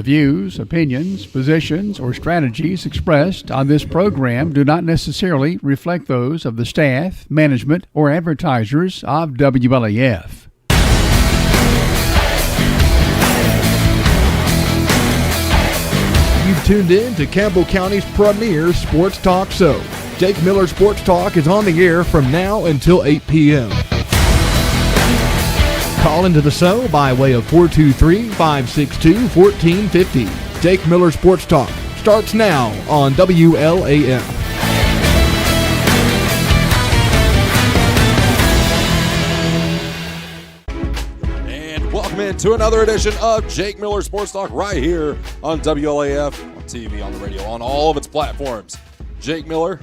views, opinions, positions, or strategies expressed on this program do not necessarily reflect those of the staff, management, or advertisers of WLAF. You've tuned in to Campbell County's premier sports talk show. Jake Miller Sports Talk is on the air from now until 8 p.m. Call into the show by way of 423-562-1450. Jake Miller Sports Talk starts now on WLAF. And welcome into another edition of Jake Miller Sports Talk right here on WLAF, on TV, on the radio, on all of its platforms. Jake Miller,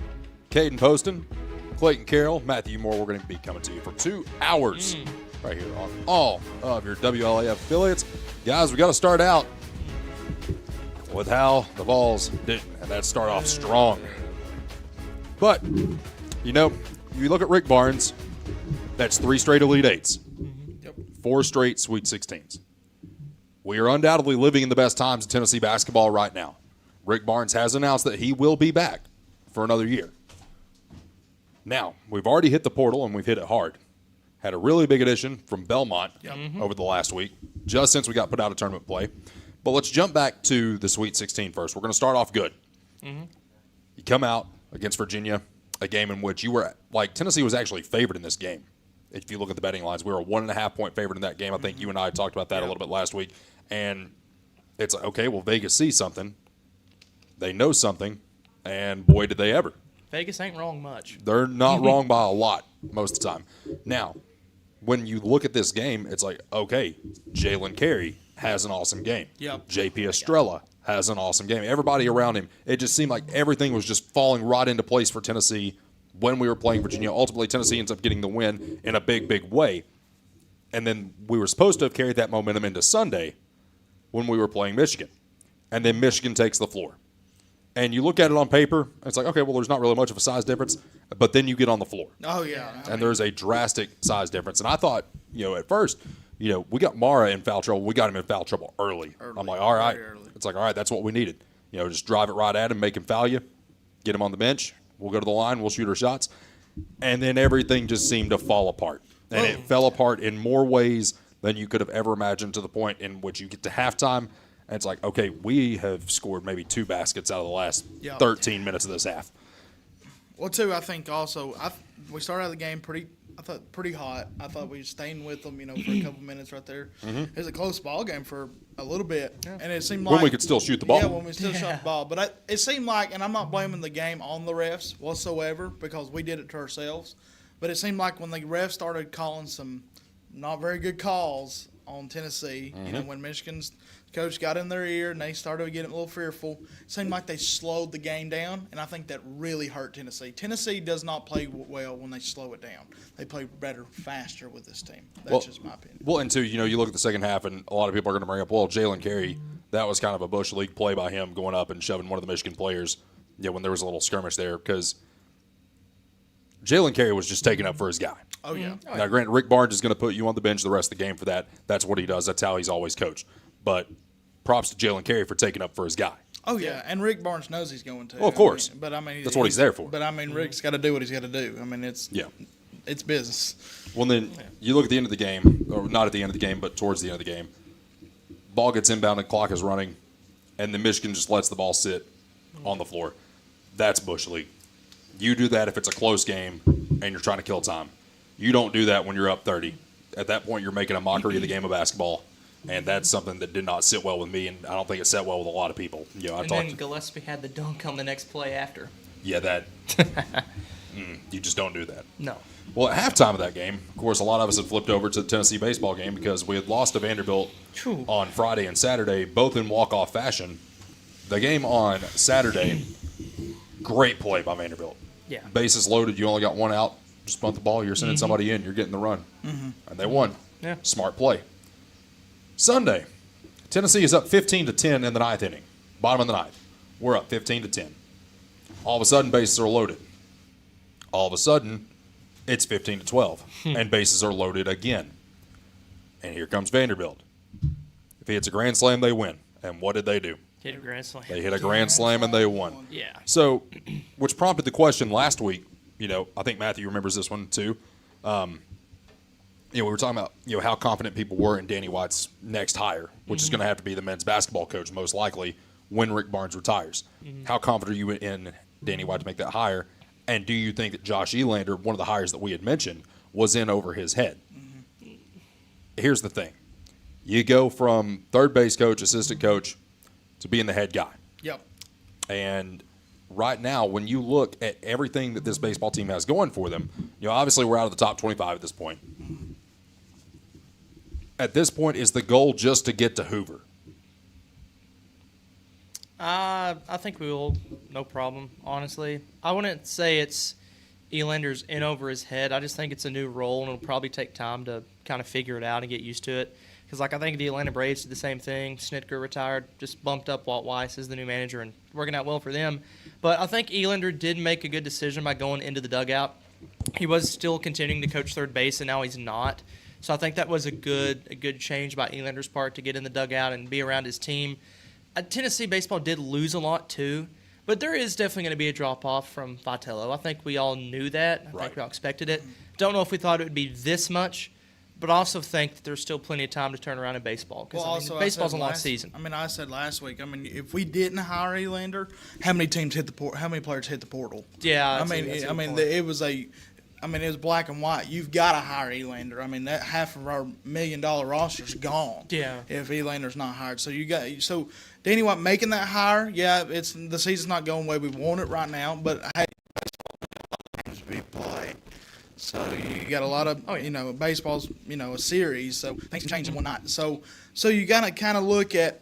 Caden Poston, Clayton Carroll, Matthew Moore. We're going to be coming to you for 2 hours right here on all of your WLAF affiliates. Guys, we got to start out with how the Vols didn't, and that start off strong. But, you know, you look at Rick Barnes, that's 3 straight Elite Eights, 4 straight Sweet 16s. We are undoubtedly living in the best times in Tennessee basketball right now. Rick Barnes has announced that he will be back for another year. Now, we've already hit the portal, and we've hit it hard. Had a really big addition from Belmont over the last week, just since we got put out of tournament play. But let's jump back to the Sweet 16 first. We're going to start off good. You come out against Virginia, a game in which you were, like, Tennessee was actually favored in this game. If you look at the betting lines, we were a 1.5-point favorite in that game. I think you and I talked about that a little bit last week. And it's like, okay, well, Vegas sees something. They know something. And boy, did they ever. Vegas ain't wrong much. They're not wrong by a lot most of the time. Now, when you look at this game, it's like, okay, Jalen Carey has an awesome game. Yep. JP Estrella has an awesome game. Everybody around him, it just seemed like everything was just falling right into place for Tennessee when we were playing Virginia. Ultimately, Tennessee ends up getting the win in a big, big way. And then we were supposed to have carried that momentum into Sunday when we were playing Michigan. And then Michigan takes the floor. And you look at it on paper, and it's like, okay, well, there's not really much of a size difference. But then you get on the floor. Oh, yeah. And there's a drastic size difference. And I thought, you know, at first, you know, we got Mara in foul trouble. We got him in foul trouble early. I'm like, all right. It's like, all right, that's what we needed. You know, just drive it right at him, make him foul you, get him on the bench. We'll go to the line. We'll shoot our shots. And then everything just seemed to fall apart. And it fell apart in more ways than you could have ever imagined, to the point in which you get to halftime, and it's like, okay, we have scored maybe 2 baskets out of the last 13 minutes of this half. Well, too, I think also we started out the game pretty hot. I thought we were staying with them, you know, for a couple minutes right there. It was a close ball game for a little bit, and it seemed like when we could still shoot the ball. Yeah, when we still shot the ball. But it seemed like, and I'm not blaming the game on the refs whatsoever, because we did it to ourselves. But it seemed like when the refs started calling some not very good calls on Tennessee, you know, when Michigan's coach got in their ear and they started getting a little fearful, it seemed like they slowed the game down, and I think that really hurt Tennessee. Tennessee does not play well when they slow it down. They play better, faster with this team. That's just my opinion. Well, and two, you know, you look at the second half, and a lot of people are going to bring up, well, Jalen Carey, that was kind of a Bush League play by him, going up and shoving one of the Michigan players, you know, when there was a little skirmish there, because Jalen Carey was just taking up for his guy. Oh, yeah. Now, granted, Rick Barnes is going to put you on the bench the rest of the game for that. That's what he does. That's how he's always coached. But props to Jalen Carey for taking up for his guy. Oh, yeah, and Rick Barnes knows he's going to. Well, of course. That's what he's there for. But, I mean, Rick's got to do what he's got to do. I mean, it's business. Well, then you look at the end of the game, or not at the end of the game, but towards the end of the game. Ball gets inbounded, clock is running, and then Michigan just lets the ball sit on the floor. That's Bush League. You do that if it's a close game and you're trying to kill time. You don't do that when you're up 30. At that point, you're making a mockery of the game of basketball, and that's something that did not sit well with me, and I don't think it sat well with a lot of people. You know, then Gillespie had the dunk on the next play after. Yeah, that you just don't do that. No. Well, at halftime of that game, of course, a lot of us had flipped over to the Tennessee baseball game because we had lost to Vanderbilt on Friday and Saturday, both in walk-off fashion. The game on Saturday, great play by Vanderbilt. Yeah. Bases loaded, you only got one out. Just bunt the ball, you're sending somebody in, you're getting the run. And they won. Yeah. Smart play. Sunday, Tennessee is up 15-10 in the ninth inning. Bottom of the ninth. We're up 15-10. All of a sudden, bases are loaded. All of a sudden, it's 15-12, and bases are loaded again. And here comes Vanderbilt. If he hits a grand slam, they win. And what did they do? Hit a grand slam. They hit a grand slam and they won. Yeah. So, which prompted the question last week. I think Matthew remembers this one too. We were talking about how confident people were in Danny White's next hire, which is going to have to be the men's basketball coach most likely when Rick Barnes retires. How confident are you in Danny White to make that hire? And do you think that Josh Elander, one of the hires that we had mentioned, was in over his head? Here's the thing. You go from third base coach, assistant coach, to being the head guy. Yep. And right now, when you look at everything that this baseball team has going for them, obviously we're out of the top 25 at this point. At this point, is the goal just to get to Hoover? I think we will, no problem, honestly. I wouldn't say it's Elander's in over his head. I just think it's a new role, and it'll probably take time to kind of figure it out and get used to it. Because, I think the Atlanta Braves did the same thing. Snitker retired, just bumped up Walt Weiss as the new manager, and working out well for them. But I think Elander did make a good decision by going into the dugout. He was still continuing to coach third base, and now he's not. So I think that was a good change by Elander's part to get in the dugout and be around his team. Tennessee baseball did lose a lot too, but there is definitely going to be a drop-off from Vitello. I think we all knew that. I think we all expected it. Don't know if we thought it would be this much, but I also think that there's still plenty of time to turn around in baseball because baseball's a long season. I said last week. If we didn't hire Elander, how many teams hit the port? How many players hit the portal? Yeah, it was it was black and white. You've got to hire Elander. That half of our $1 million roster's gone. Yeah. If Elander's not hired, so Danny White making that hire. Yeah, the season's not going the way we want it right now, but hey, baseball to be played. So you got a lot of baseball's a series, so things can change in one night. So you got to kind of look at,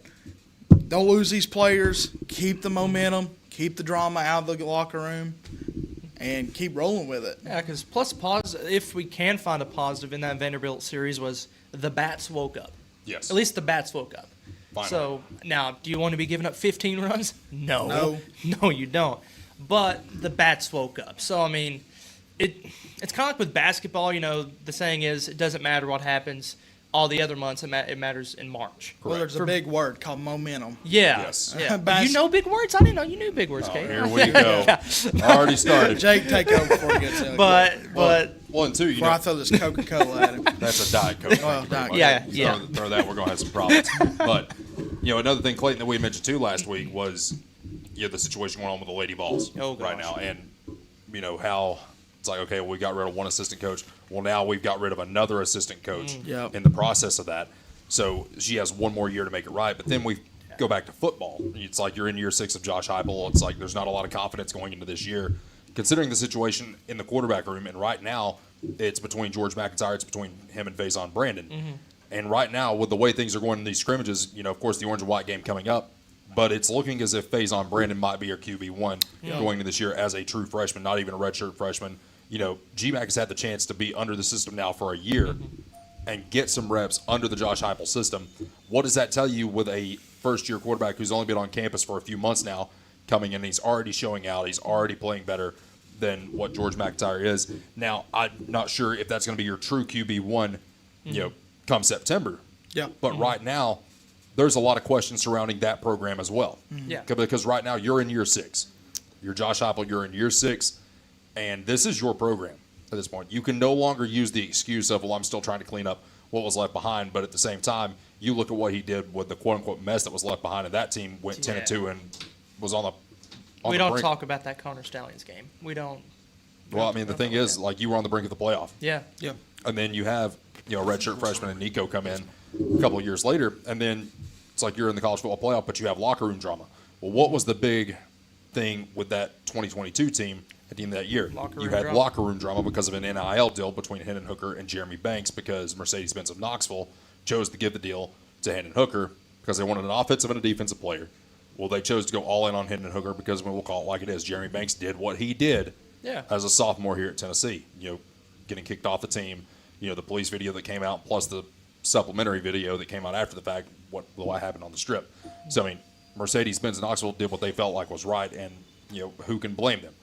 don't lose these players, keep the momentum, keep the drama out of the locker room, and keep rolling with it. Yeah, because if we can find a positive in that Vanderbilt series was the bats woke up. Yes. At least the bats woke up. Finally. So now, do you want to be giving up 15 runs? No, you don't. But the bats woke up. So it's kind of like with basketball. The saying is, it doesn't matter what happens. All the other months, it matters in March. Well, there's a big word called momentum. Yeah. Yes. Yeah. You know big words? I didn't know you knew big words, Kate. Here we go. Already started. Jake, take over before he gets in. But One and two, before I throw this Coca-Cola at him. That's a Diet Coke. Well, Diet Coke. Yeah. Throw that, we're going to have some problems. But, another thing, Clayton, that we mentioned too last week was, the situation going on with the Lady Vols right now. And, how it's like, okay, well, we got rid of one assistant coach. Well, now we've got rid of another assistant coach in the process of that. So she has one more year to make it right. But then we go back to football. It's like you're in year 6 of Josh Heupel. It's like there's not a lot of confidence going into this year. Considering the situation in the quarterback room, and right now it's between George McIntyre, it's between him and Faison Brandon. Mm-hmm. And right now, with the way things are going in these scrimmages, of course, the orange and white game coming up, but it's looking as if Faison Brandon might be your QB1 going into this year as a true freshman, not even a redshirt freshman. GMAC has had the chance to be under the system now for a year and get some reps under the Josh Heupel system. What does that tell you with a first-year quarterback who's only been on campus for a few months now, coming in, he's already showing out, he's already playing better than what George McIntyre is. Now, I'm not sure if that's going to be your true QB1, come September. Yeah. But right now, there's a lot of questions surrounding that program as well. Yeah. Because right now, you're in year 6. You're Josh Heupel, you're in year 6. And this is your program at this point. You can no longer use the excuse of, well, I'm still trying to clean up what was left behind. But at the same time, you look at what he did with the quote-unquote mess that was left behind, and that team went 10-2 and was on the we don't brink. talk about that Connor Stallions game. We don't. Well, the thing is, you were on the brink of the playoff. Yeah. Yeah. And then you have, a redshirt freshman and Nico come in a couple of years later, and then it's like you're in the college football playoff, but you have locker room drama. Well, what was the big thing with that 2022 team at the end of that year? You had locker room drama because of an NIL deal between Hendon Hooker and Jeremy Banks because Mercedes-Benz of Knoxville chose to give the deal to Hendon Hooker because they wanted an offensive and a defensive player. Well, they chose to go all in on Hendon Hooker because we'll call it like it is. Jeremy Banks did what he did as a sophomore here at Tennessee, getting kicked off the team, the police video that came out plus the supplementary video that came out after the fact, what happened on the strip. So, Mercedes-Benz and Knoxville did what they felt like was right, and, who can blame them?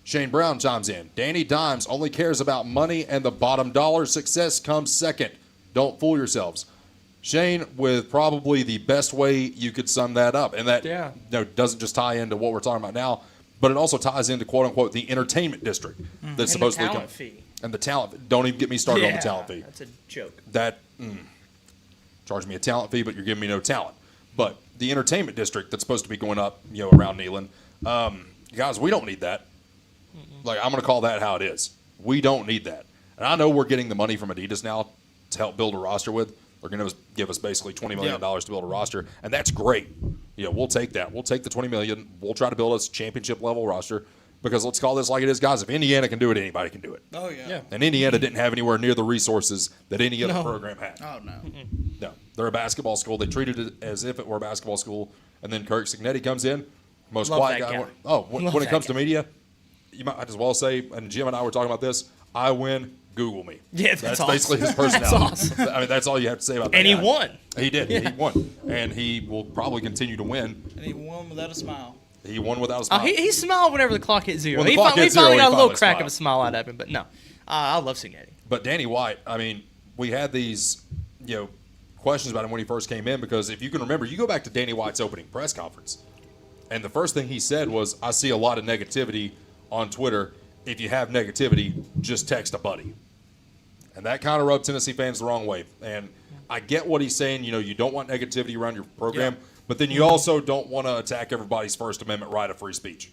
Shane Brown chimes in. Danny Dimes only cares about money and the bottom dollar. Success comes second. Don't fool yourselves. Shane, with probably the best way you could sum that up. And that doesn't just tie into what we're talking about now, but it also ties into, quote unquote, the entertainment district that's supposed to be talent fee. And the talent. Don't even get me started on the talent fee. That's a joke. Charge me a talent fee, but you're giving me no talent. But the entertainment district that's supposed to be going up, around Neyland, guys, we don't need that. Like, I'm going to call that how it is. We don't need that. And I know we're getting the money from Adidas now to help build a roster with. They're going to give us basically $20 million to build a roster, and that's great. We'll take that. We'll take the $20 million. We'll try to build a championship level roster because let's call this like it is, guys. If Indiana can do it, anybody can do it. Oh, yeah. And Indiana didn't have anywhere near the resources that any other program had. Oh, no. No. They're a basketball school. They treated it as if it were a basketball school, and then Kirk Signetti comes in, most Love quiet that guy. guy. When it comes to media, you might as well say, and Jim and I were talking about this, I win, Google me. Yeah, that's awesome. basically his personality. That's awesome. I mean, that's all you have to say about that. And he guy. won. He did. Yeah. He won. And he will probably continue to win. And he won without a smile. He won without a smile. He smiled whenever the clock hit zero. When the He clock hit zero, finally got a little finally crack smiled. of a smile out of him, but no. I love Signetti. But Danny White, I mean, we had these, questions about him when he first came in because if you can remember, you go back to Danny White's opening press conference, and the first thing he said was, I see a lot of negativity on Twitter. If you have negativity, just text a buddy. And that kind of rubbed Tennessee fans the wrong way. And I get what he's saying. You don't want negativity around your program, but then you also don't want to attack everybody's First Amendment right of free speech.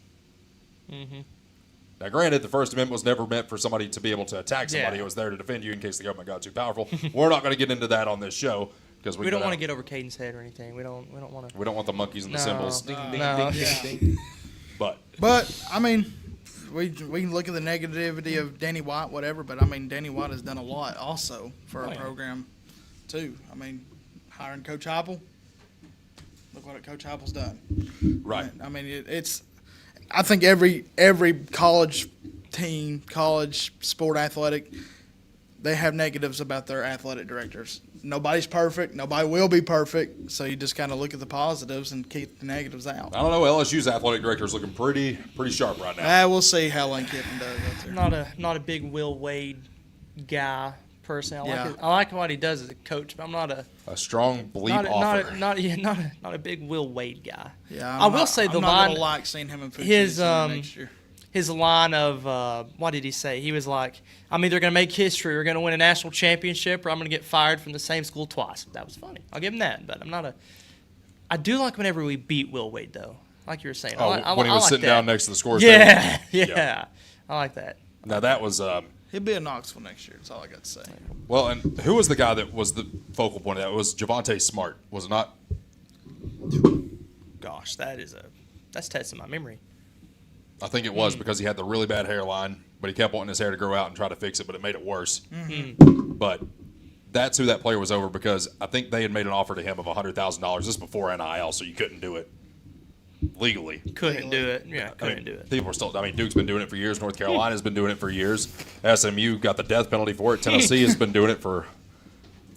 Mm-hmm. Now, granted, the First Amendment was never meant for somebody to be able to attack somebody. Yeah. It was there to defend you in case the government got too powerful. We're not going to get into that on this show because We don't want to get over Caden's head or anything. We don't want to. We don't want the monkeys and the cymbals. No. Ding, ding, No. ding, Yeah. ding, ding. But I mean, we can look at the negativity of Danny White, whatever, but, I mean, Danny White has done a lot also for our program, too. I mean, hiring Coach Heupel, look what Coach Heupel's done. right. I mean, it's – I think every college team, college sport athletic, they have negatives about their athletic directors. Nobody's perfect. Nobody will be perfect. So you just kind of look at the positives and keep the negatives out. I don't know. LSU's athletic director is looking pretty sharp right now. We'll see how Lane Kiffin does out there. Not a big Will Wade guy personally. Yeah. I like what he does as a coach, but I'm not a strong bleep offer. not a big Will Wade guy. Yeah, I will say the I'm not line gonna like seeing him in his next year. his line of what did he say? He was like, I'm either going to make history or going to win a national championship or I'm going to get fired from the same school twice. That was funny. I'll give him that. But I do like whenever we beat Will Wade, though. Like you were saying. When he was like sitting that. down next to the score Yeah, table. yeah. I like that. Now, that was He'll be in Knoxville next year. That's all I got to say. well, and who was the guy that was the focal point of that? It was Javonte Smart, was it not? Gosh, that's testing my memory. I think it was because he had the really bad hairline, but he kept wanting his hair to grow out and try to fix it, but it made it worse. Mm-hmm. But that's who that player was over because I think they had made an offer to him of $100,000. This is before NIL, so you couldn't do it legally. Couldn't do it. Yeah, couldn't do it. People are still. I mean, Duke's been doing it for years. North Carolina's been doing it for years. SMU got the death penalty for it. Tennessee has been doing it for.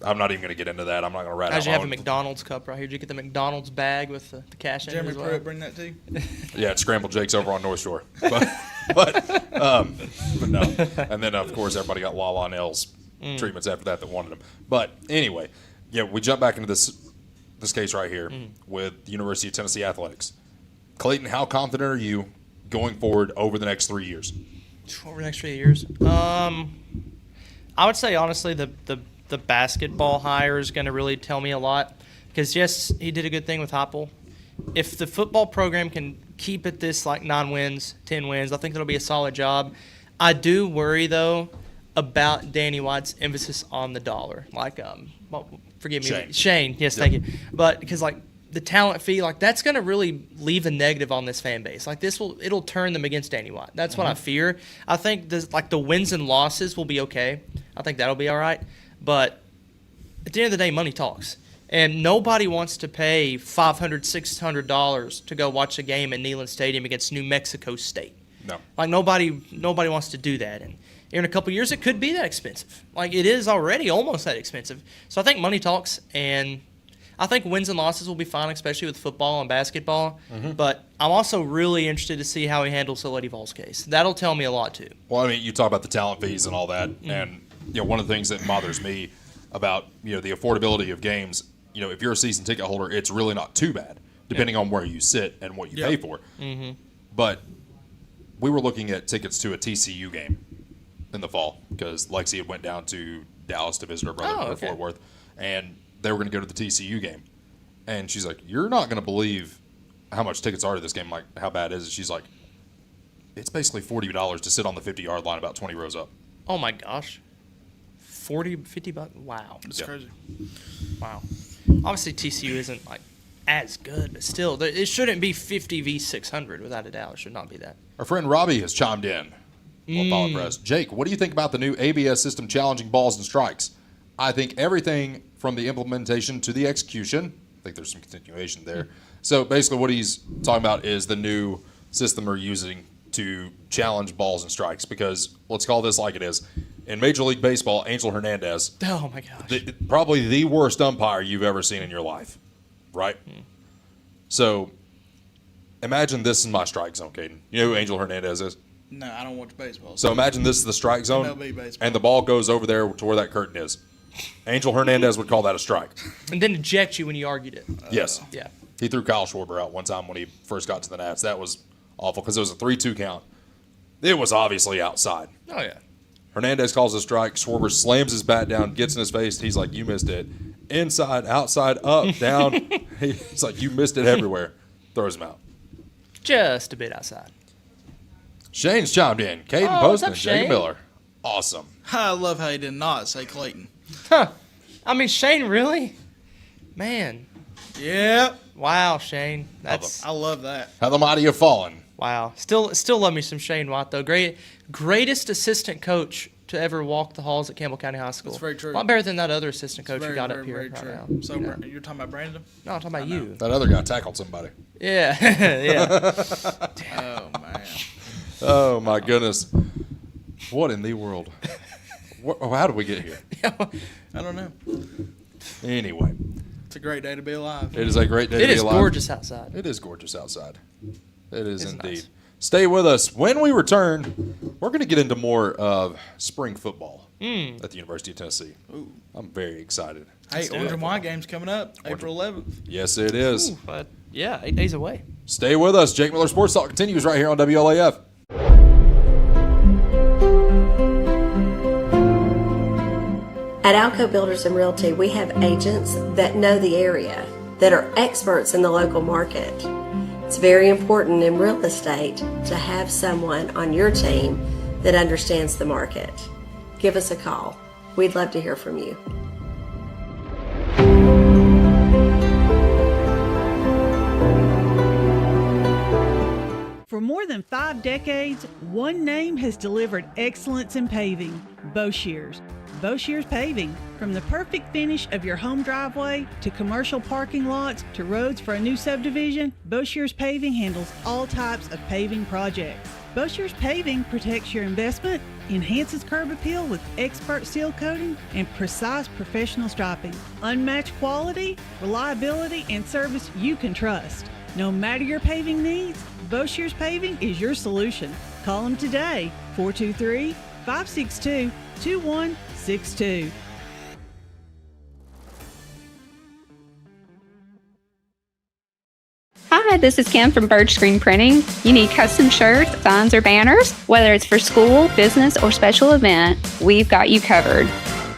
I'm not even going to get into that. I'm not going to rat How'd out you my have a own. McDonald's cup right here? Did you get the McDonald's bag with the cash in it Jeremy as well? Pruitt bring that to you? Yeah, it's Scrambled Jake's over on North Shore. But no. And then, of course, everybody got La La Nails treatments after that wanted them. But anyway, yeah, we jump back into this case right here with the University of Tennessee Athletics. Clayton, how confident are you going forward over the next 3 years? Over the next 3 years? I would say, honestly, the basketball hire is going to really tell me a lot because, yes, he did a good thing with Heupel. If the football program can keep it this, 9 wins, 10 wins, I think that'll be a solid job. I do worry, though, about Danny White's emphasis on the dollar. Forgive me. Shane, yes, thank you. But because, the talent fee, that's going to really leave a negative on this fan base. It'll turn them against Danny White. That's what I fear. I think the wins and losses will be okay. I think that'll be all right. But at the end of the day, money talks. And nobody wants to pay $500, $600 to go watch a game at Neyland Stadium against New Mexico State. No. Nobody wants to do that. And in a couple of years, it could be that expensive. It is already almost that expensive. So I think money talks, and I think wins and losses will be fine, especially with football and basketball. Mm-hmm. But I'm also really interested to see how he handles the Lady Vols case. That'll tell me a lot, too. Well, I mean, you talk about the talent fees and all that, and one of the things that bothers me about, the affordability of games. If you're a season ticket holder, it's really not too bad, depending on where you sit and what you pay for. Mm-hmm. But we were looking at tickets to a TCU game in the fall because Lexi had went down to Dallas to visit her brother in Fort Worth, and they were going to go to the TCU game. And she's like, "You're not going to believe how much tickets are to this game. Like, how bad is it?" She's like, "It's basically $40 to sit on the 50-yard line about 20 rows up." Oh my gosh. 40, 50 bucks? Wow. It's crazy. Wow. Obviously, TCU isn't like as good, but still, it shouldn't be 50 v 600 without a doubt. It should not be that. Our friend Robbie has chimed in on Follow Press. Jake, what do you think about the new ABS system challenging balls and strikes? I think everything from the implementation to the execution. I think there's some continuation there. So basically, what he's talking about is the new system they're using to challenge balls and strikes. Because let's call this like it is. In Major League Baseball, Angel Hernandez, Oh my gosh. probably the worst umpire you've ever seen in your life, right? So imagine this is my strike zone, Caden. You know who Angel Hernandez is? No, I don't watch baseball. So imagine this is the strike zone, MLB baseball. and the ball goes over there to where that curtain is. Angel Hernandez would call that a strike. And then eject you when you argued it. Yes. Yeah. He threw Kyle Schwarber out one time when he first got to the Nats. That was awful because it was a 3-2 count. It was obviously outside. Oh, yeah. Hernandez calls a strike. Schwarber slams his bat down, gets in his face. He's like, "You missed it. Inside, outside, up, down." He's like, "You missed it everywhere." Throws him out. Just a bit outside. Shane's chimed in. Caden Oh, what's Poston, up, Jacob Shane? Miller. Awesome. I love how he did not say Clayton. Huh. I mean, Shane, really? Man. Yep. Wow, Shane. That's I love that. How the mighty have fallen. wow. Still love me some Shane Watt though. Greatest assistant coach to ever walk the halls at Campbell County High School. That's very true. A lot better than that other assistant coach Very, you got very, up here very right true. now. So you're talking about Brandon? No, I'm talking about you. That other guy tackled somebody. Yeah. Yeah. Oh man. Oh, my goodness. What in the world? How did we get here? I don't know. Anyway, It's a great day to be alive. it is a great day It to be is alive. gorgeous outside. It is gorgeous outside. It is It's indeed. nice. Stay with us. When we return, we're going to get into more of spring football at the University of Tennessee. Ooh. I'm very excited. Hey, Orange and White game's coming up April 11th. Yes, it is. Ooh, but yeah, 8 days away. Stay with us. Jake Miller Sports Talk continues right here on WLAF. At Alco Builders and Realty, we have agents that know the area, that are experts in the local market. It's very important in real estate to have someone on your team that understands the market. Give us a call. We'd love to hear from you. For more than 5 decades, one name has delivered excellence in paving: Boshears. Boshears Paving. From the perfect finish of your home driveway to commercial parking lots to roads for a new subdivision, Boshears Paving handles all types of paving projects. Boshears Paving protects your investment, enhances curb appeal with expert seal coating and precise professional striping. Unmatched quality, reliability, and service you can trust. No matter your paving needs, Boshears Paving is your solution. Call them today, 423-562-2162. Hi, this is Kim from Bird Screen Printing. You need custom shirts, signs, or banners? Whether it's for school, business, or special event, we've got you covered.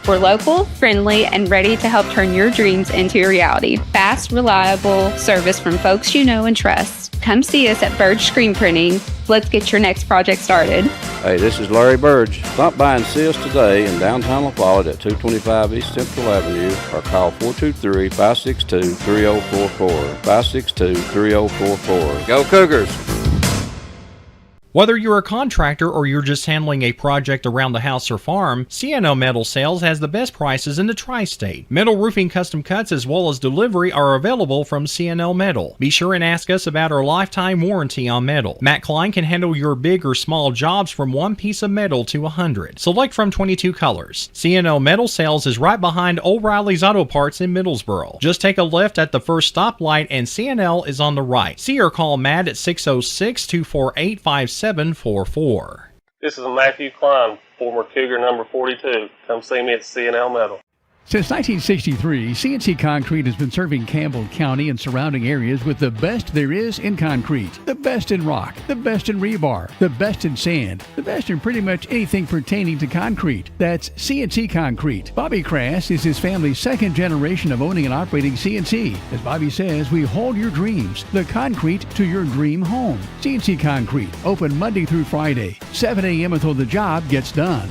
We're local, friendly, and ready to help turn your dreams into a reality. Fast, reliable service from folks you know and trust. Come see us at Bird Screen Printing. Let's get your next project started. Hey, this is Larry Burge. Stop by and see us today in downtown La Follette at 225 East Central Avenue or call 423-562-3044. 562-3044. Go Cougars! Whether you're a contractor or you're just handling a project around the house or farm, CNO Metal Sales has the best prices in the tri-state. Metal roofing custom cuts as well as delivery are available from CNO Metal. Be sure and ask us about our lifetime warranty on metal. Matt Klein can handle your big or small jobs from 1 piece of metal to 100. Select from 22 colors. CNO Metal Sales is right behind O'Reilly's Auto Parts in Middlesboro. Just take a left at the first stoplight and CNL is on the right. See or call Matt at 606-248-5744. This is Matthew Klein, former Cougar number 42. Come see me at CNL Metal. Since 1963, CNC Concrete has been serving Campbell County and surrounding areas with the best there is in concrete. The best in rock, the best in rebar, the best in sand, the best in pretty much anything pertaining to concrete. That's CNC Concrete. Bobby Crass is his family's second generation of owning and operating CNC. As Bobby says, we hold your dreams, the concrete to your dream home. CNC Concrete, open Monday through Friday, 7 a.m. until the job gets done.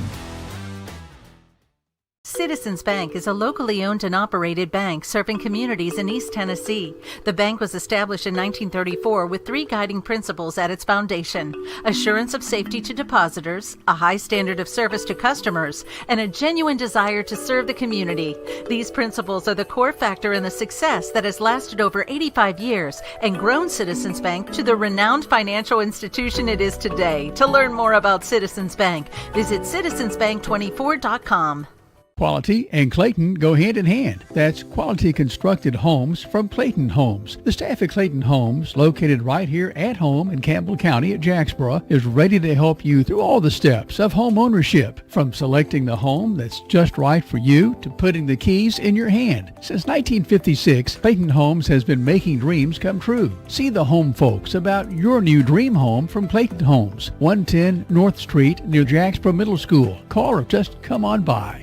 Citizens Bank is a locally owned and operated bank serving communities in East Tennessee. The bank was established in 1934 with 3 guiding principles at its foundation: assurance of safety to depositors, a high standard of service to customers, and a genuine desire to serve the community. These principles are the core factor in the success that has lasted over 85 years and grown Citizens Bank to the renowned financial institution it is today. To learn more about Citizens Bank, visit citizensbank24.com. Quality and Clayton go hand in hand. That's quality constructed homes from Clayton Homes. The staff at Clayton Homes, located right here at home in Campbell County at Jacksboro, is ready to help you through all the steps of home ownership, from selecting the home that's just right for you to putting the keys in your hand. Since 1956, Clayton Homes has been making dreams come true. See the home folks about your new dream home from Clayton Homes, 110 North Street near Jacksboro Middle School. Call or just come on by.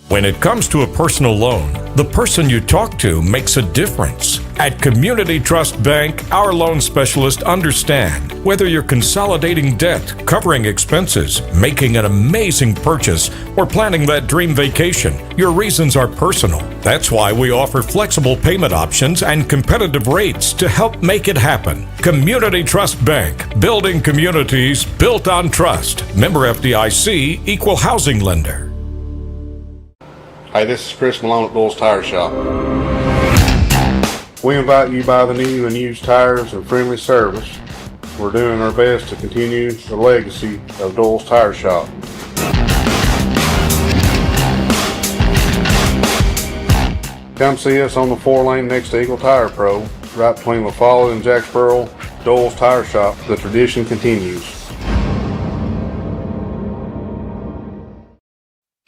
When it comes to a personal loan, the person you talk to makes a difference. At Community Trust Bank, our loan specialists understand whether you're consolidating debt, covering expenses, making an amazing purchase, or planning that dream vacation. Your reasons are personal. That's why we offer flexible payment options and competitive rates to help make it happen. Community Trust Bank, building communities built on trust. Member FDIC, equal housing lender. Hey, this is Chris Malone at Doyle's Tire Shop. We invite you to buy the new and used tires and friendly service. We're doing our best to continue the legacy of Doyle's Tire Shop. Come see us on the 4-lane next to Eagle Tire Pro, right between La Follette and Jacksboro. Doyle's Tire Shop. The tradition continues.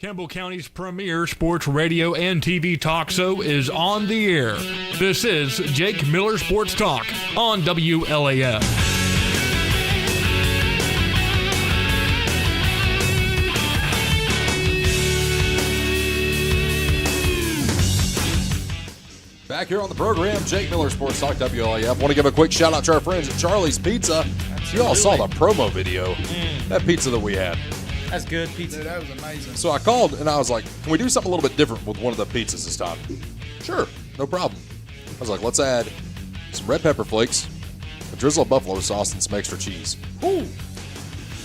Campbell County's premier sports radio and TV talk show is on the air. This is Jake Miller Sports Talk on WLAF. Back here on the program, Jake Miller Sports Talk WLAF. Want to give a quick shout out to our friends at Charlie's Pizza. You all saw the promo video. That pizza that we had. That's good pizza. Dude, that was amazing. So I called and I was like, can we do something a little bit different with one of the pizzas this time? Sure, no problem. I was like, let's add some red pepper flakes, a drizzle of buffalo sauce, and some extra cheese. Ooh.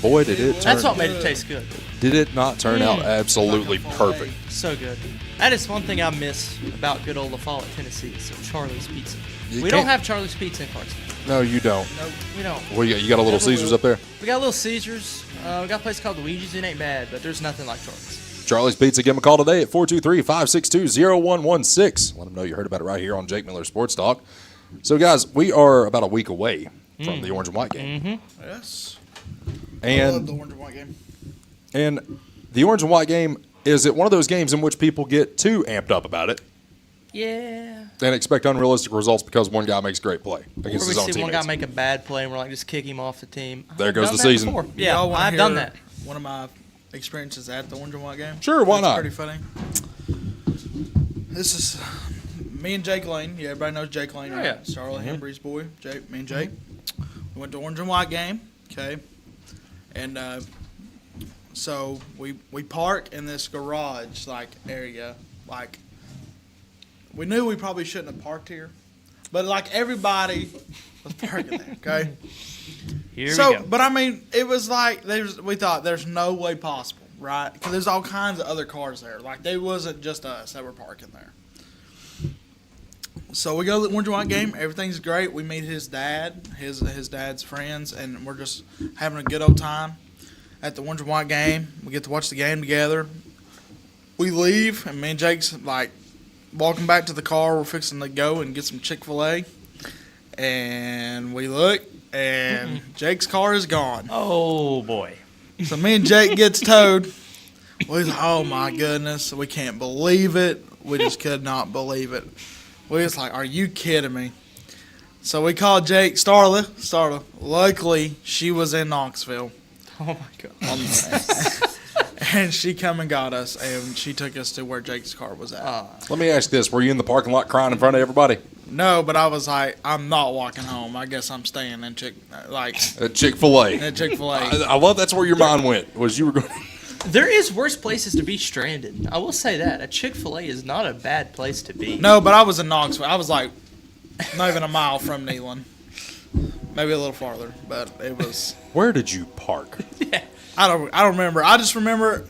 Boy, did it turn. That's what made it taste good. Did it not turn out absolutely perfect? So good. That is one thing I miss about good old La Follette, Tennessee. So Charlie's Pizza. We don't have Charlie's Pizza in Clarksville. No, you don't. No, we don't. Well, you got a Little Caesars up there? We got a Little Caesars. We got a place called Luigi's. It ain't bad, but there's nothing like Charlie's. Charlie's Pizza. Give them a call today at 423-562-0116. Let them know you heard about it right here on Jake Miller Sports Talk. So, guys, we are about a week away from the Orange and White game. Mm-hmm. Yes. And I love the Orange and White game. And the Orange and White game, is it one of those games in which people get too amped up about it? Yeah. And expect unrealistic results because one guy makes a great play against Or we his own see teammates. one guy make a bad play and we're like, just kick him off the team. There goes the I've done that season. before. Yeah, Y'all wanna I've done hear that. One of my experiences at the Orange and White game. Sure, why not? Pretty funny. This is me and Jake Lane. Yeah, everybody knows Jake Lane, right? Yeah. Charlotte Hembree's boy. Me and Jake. We went to Orange and White game. Okay. And so we park in this garage area. We knew we probably shouldn't have parked here, but everybody was parking there. Okay. Here we go. But I mean, it was we thought there's no way possible, right? Because there's all kinds of other cars there. They wasn't just us that were parking there. So we go to the Orange and White game. Everything's great. We meet his dad, his dad's friends, and we're just having a good old time at the Orange and White game. We get to watch the game together. We leave, and me and Jake's walking back to the car. We're fixing to go and get some Chick-fil-A, and we look, and Jake's car is gone. Oh boy! So me and Jake gets towed. We was like, oh my goodness, we can't believe it. We just could not believe it. We was like, are you kidding me? So we called Jake Starla. Luckily, she was in Knoxville. Oh my God. And she come and got us, and she took us to where Jake's car was at. Let me ask this. Were you in the parking lot crying in front of everybody? No, but I was like, I'm not walking home. I guess I'm staying in Chick-fil-A. At Chick-fil-A. At Chick-fil-A. I love that's where your mind went, was you were going. There is worse places to be stranded. I will say that. A Chick-fil-A is not a bad place to be. No, but I was in Knoxville. I was like not even a mile from Neyland. Maybe a little farther, but it was. Where did you park? Yeah. I don't remember. I just remember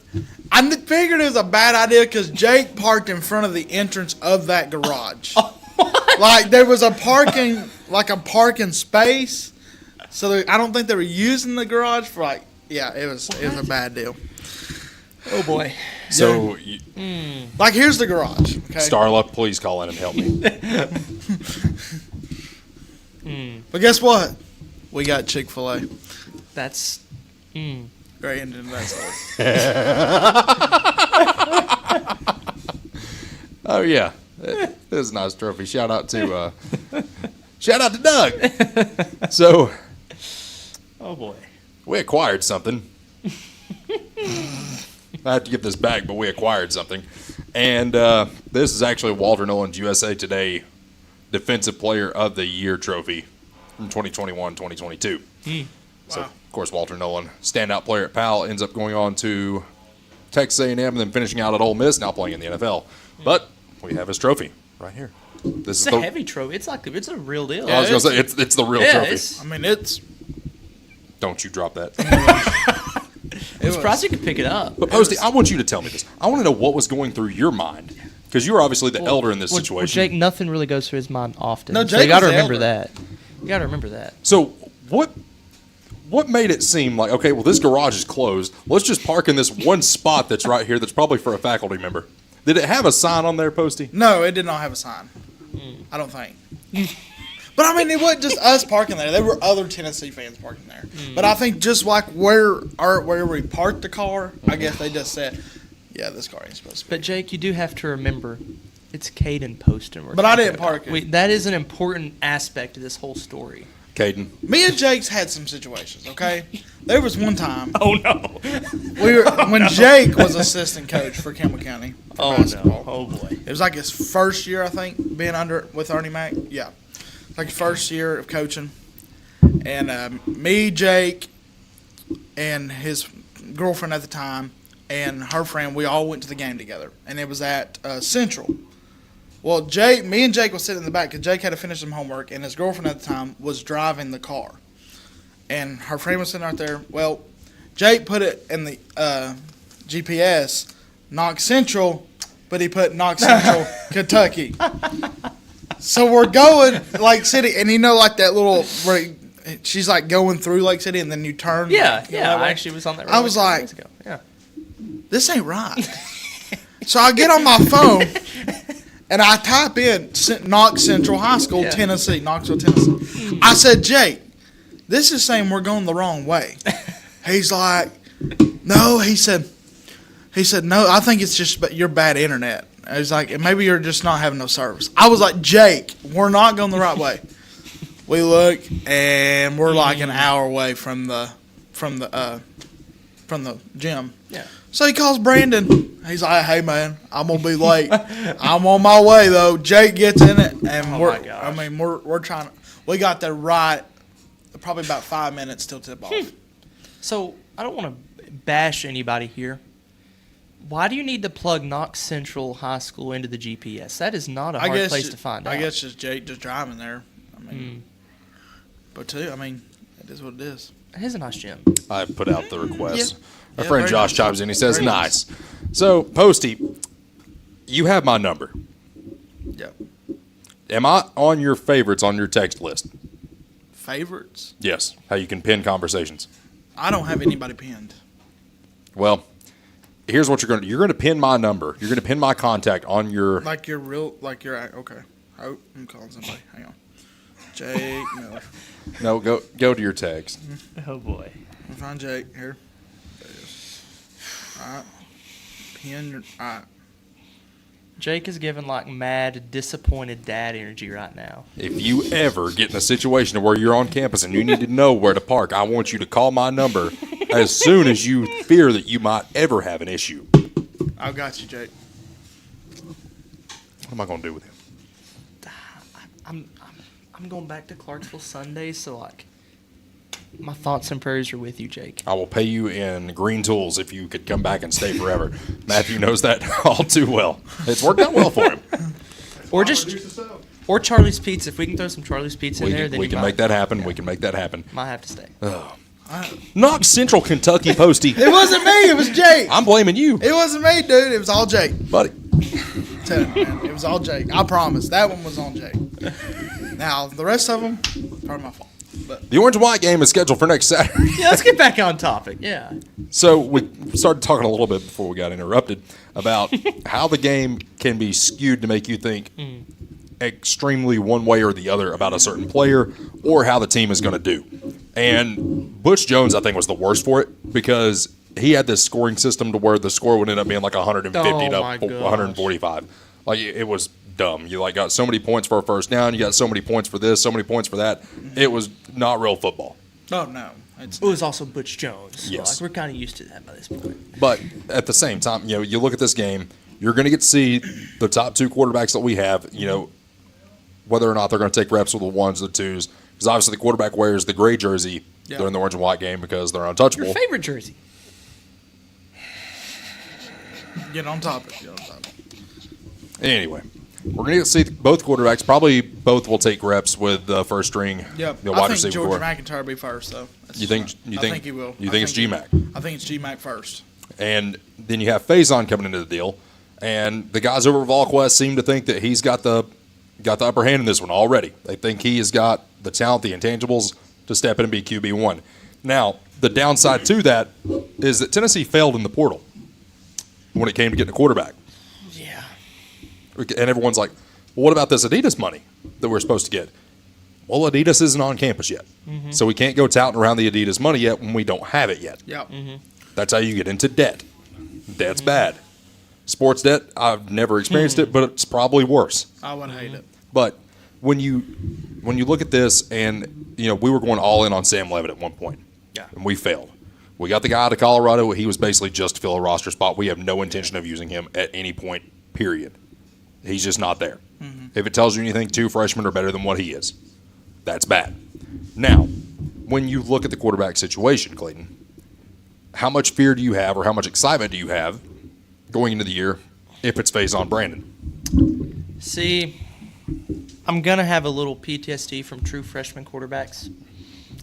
I figured it was a bad idea because Jake parked in front of the entrance of that garage. Like there was a parking space. So I don't think they were using the garage for it was a bad deal. Oh boy. So like here's the garage. Okay. Starla, please call in and help me. But guess what? We got Chick-fil-A. That's Great ending to that story. Oh yeah, this is a nice trophy. Shout out to Doug. So, oh boy, we acquired something. I have to get this back, but we acquired something, and this is actually Walter Nolan's USA Today Defensive Player of the Year trophy from 2021-2022. So, of course, Walter Nolan, standout player at Powell, ends up going on to Texas A&M and then finishing out at Ole Miss, now playing in the NFL. But we have his trophy right here. It's a heavy trophy. It's a real deal. Yeah, I was going to say, it's the real trophy. It's... Don't you drop that. I'm surprised you could pick it up. But Posty, I want you to tell me this. I want to know what was going through your mind. Because you were obviously the elder in this situation. Well, Jake, nothing really goes through his mind often. No, Jake so you got to was the remember elder. that. You got to remember that. So what made it seem like, okay, well, this garage is closed. Let's just park in this one spot that's right here that's probably for a faculty member. Did it have a sign on there, Posty? No, it did not have a sign. I don't think. But, I mean, it wasn't just us parking there. There were other Tennessee fans parking there. But I think just like where we parked the car, I guess they just said, yeah, this car ain't supposed to be. But, Jake, you do have to remember, it's Caden Poston. But I didn't park it. That is an important aspect of this whole story. Caden. Me and Jake's had some situations, okay? There was one time. Oh, no. When Jake was assistant coach for Campbell County. Oh, basketball. no. Oh, boy. It was like his first year, I think, being under with Ernie Mac. Yeah. Like his first year of coaching. And me, Jake, and his girlfriend at the time, and her friend, we all went to the game together. And it was at Central. Well, me and Jake was sitting in the back because Jake had to finish some homework, and his girlfriend at the time was driving the car. And her friend was sitting right there. Well, Jake put it in the GPS, Knox Central, but he put Knox Central, Kentucky. So we're going Lake City, and like that little where she's like going through Lake City, and then you turn. Yeah, I actually was on that road. I was like, yeah, this ain't right. So I get on my phone. And I type in Knox Central High School, Tennessee, Knoxville, Tennessee. I said, Jake, this is saying we're going the wrong way. He's like, no. He said, no, I think it's just your bad internet. He's like, maybe you're just not having no service. I was like, Jake, we're not going the right way. We look, and we're like an hour away from the gym. Yeah. So he calls Brandon. He's like, hey, man, I'm going to be late. I'm on my way, though. Jake gets in it, and we're trying to – we got there right probably about 5 minutes till tip-off. So I don't want to bash anybody here. Why do you need to plug Knox Central High School into the GPS? That is not a hard place to find out. I guess just Jake just driving there. I mean, but too, I mean, it is what it is. It is a nice gym. I put out the request. Yeah. My friend Josh chimes in. He says, nice. So, Posty, you have my number. Yep. Am I on your favorites on your text list? Favorites? Yes. How you can pin conversations. I don't have anybody pinned. Well, here's what you're going to do. You're going to pin my number. You're going to pin my contact on your... okay. Oh, I'm calling somebody. Hang on. Jake Miller. No, go to your text. Oh, boy. I'll find Jake here. There it is. All right. Jake is giving like mad, disappointed dad energy right now. If you ever get in a situation where you're on campus and you need to know where to park, I want you to call my number as soon as you fear that you might ever have an issue. I've got you, Jake. What am I going to do with him? I'm going back to Clarksville Sunday, so like my thoughts and prayers are with you, Jake. I will pay you in green tools if you could come back and stay forever. Matthew knows that all too well. It's worked out well for him. Or Charlie's Pizza. If we can throw some Charlie's Pizza in there, then we can make that happen. Yeah. We can make that happen. Might have to stay. Oh. Knox Central Kentucky Postie. It wasn't me. It was Jake. I'm blaming you. It wasn't me, dude. It was all Jake. Buddy. Tell you, man. It was all Jake. I promise. That one was on Jake. Now, the rest of them, probably my fault. But the Orange and White game is scheduled for next Saturday. Yeah, let's get back on topic. Yeah. So we started talking a little bit before we got interrupted about how the game can be skewed to make you think extremely one way or the other about a certain player or how the team is going to do. And Butch Jones, I think, was the worst for it because he had this scoring system to where the score would end up being like 150 to 145. Like, it was dumb. You like got so many points for a first down. You got so many points for this, so many points for that. It was not real football. Oh, no. It was also Butch Jones. So yes. Like, we're kind of used to that by this point. But at the same time, you look at this game, you're going to get to see the top two quarterbacks that we have, whether or not they're going to take reps with the ones or the twos. Because obviously the quarterback wears the gray jersey during the orange and white game because they're untouchable. Your favorite jersey? Get on topic. Anyway, we're going to see both quarterbacks. Probably both will take reps with the first string. Yep. The I wide think receiver George core. McIntyre will be first, though. You think he will. You think it's GMAC? I think it's GMAC first. And then you have Faison coming into the deal. And the guys over at VolQuest seem to think that he's got the upper hand in this one already. They think he has got the talent, the intangibles to step in and be QB1. Now, the downside to that is that Tennessee failed in the portal when it came to getting a quarterback. Yeah. And everyone's like, well, what about this Adidas money that we're supposed to get? Well, Adidas isn't on campus yet. Mm-hmm. So we can't go touting around the Adidas money yet when we don't have it yet. Yep. Mm-hmm. That's how you get into debt. Debt's bad. Sports debt, I've never experienced it, but it's probably worse. I would hate it. But when you look at this, and we were going all in on Sam Levitt at one point, and we failed. We got the guy out of Colorado. He was basically just to fill a roster spot. We have no intention of using him at any point. Period. He's just not there. Mm-hmm. If it tells you anything, 2 freshmen are better than what he is. That's bad. Now, when you look at the quarterback situation, Clayton, how much fear do you have, or how much excitement do you have going into the year if it's Faison Brandon? See, I'm going to have a little PTSD from true freshman quarterbacks.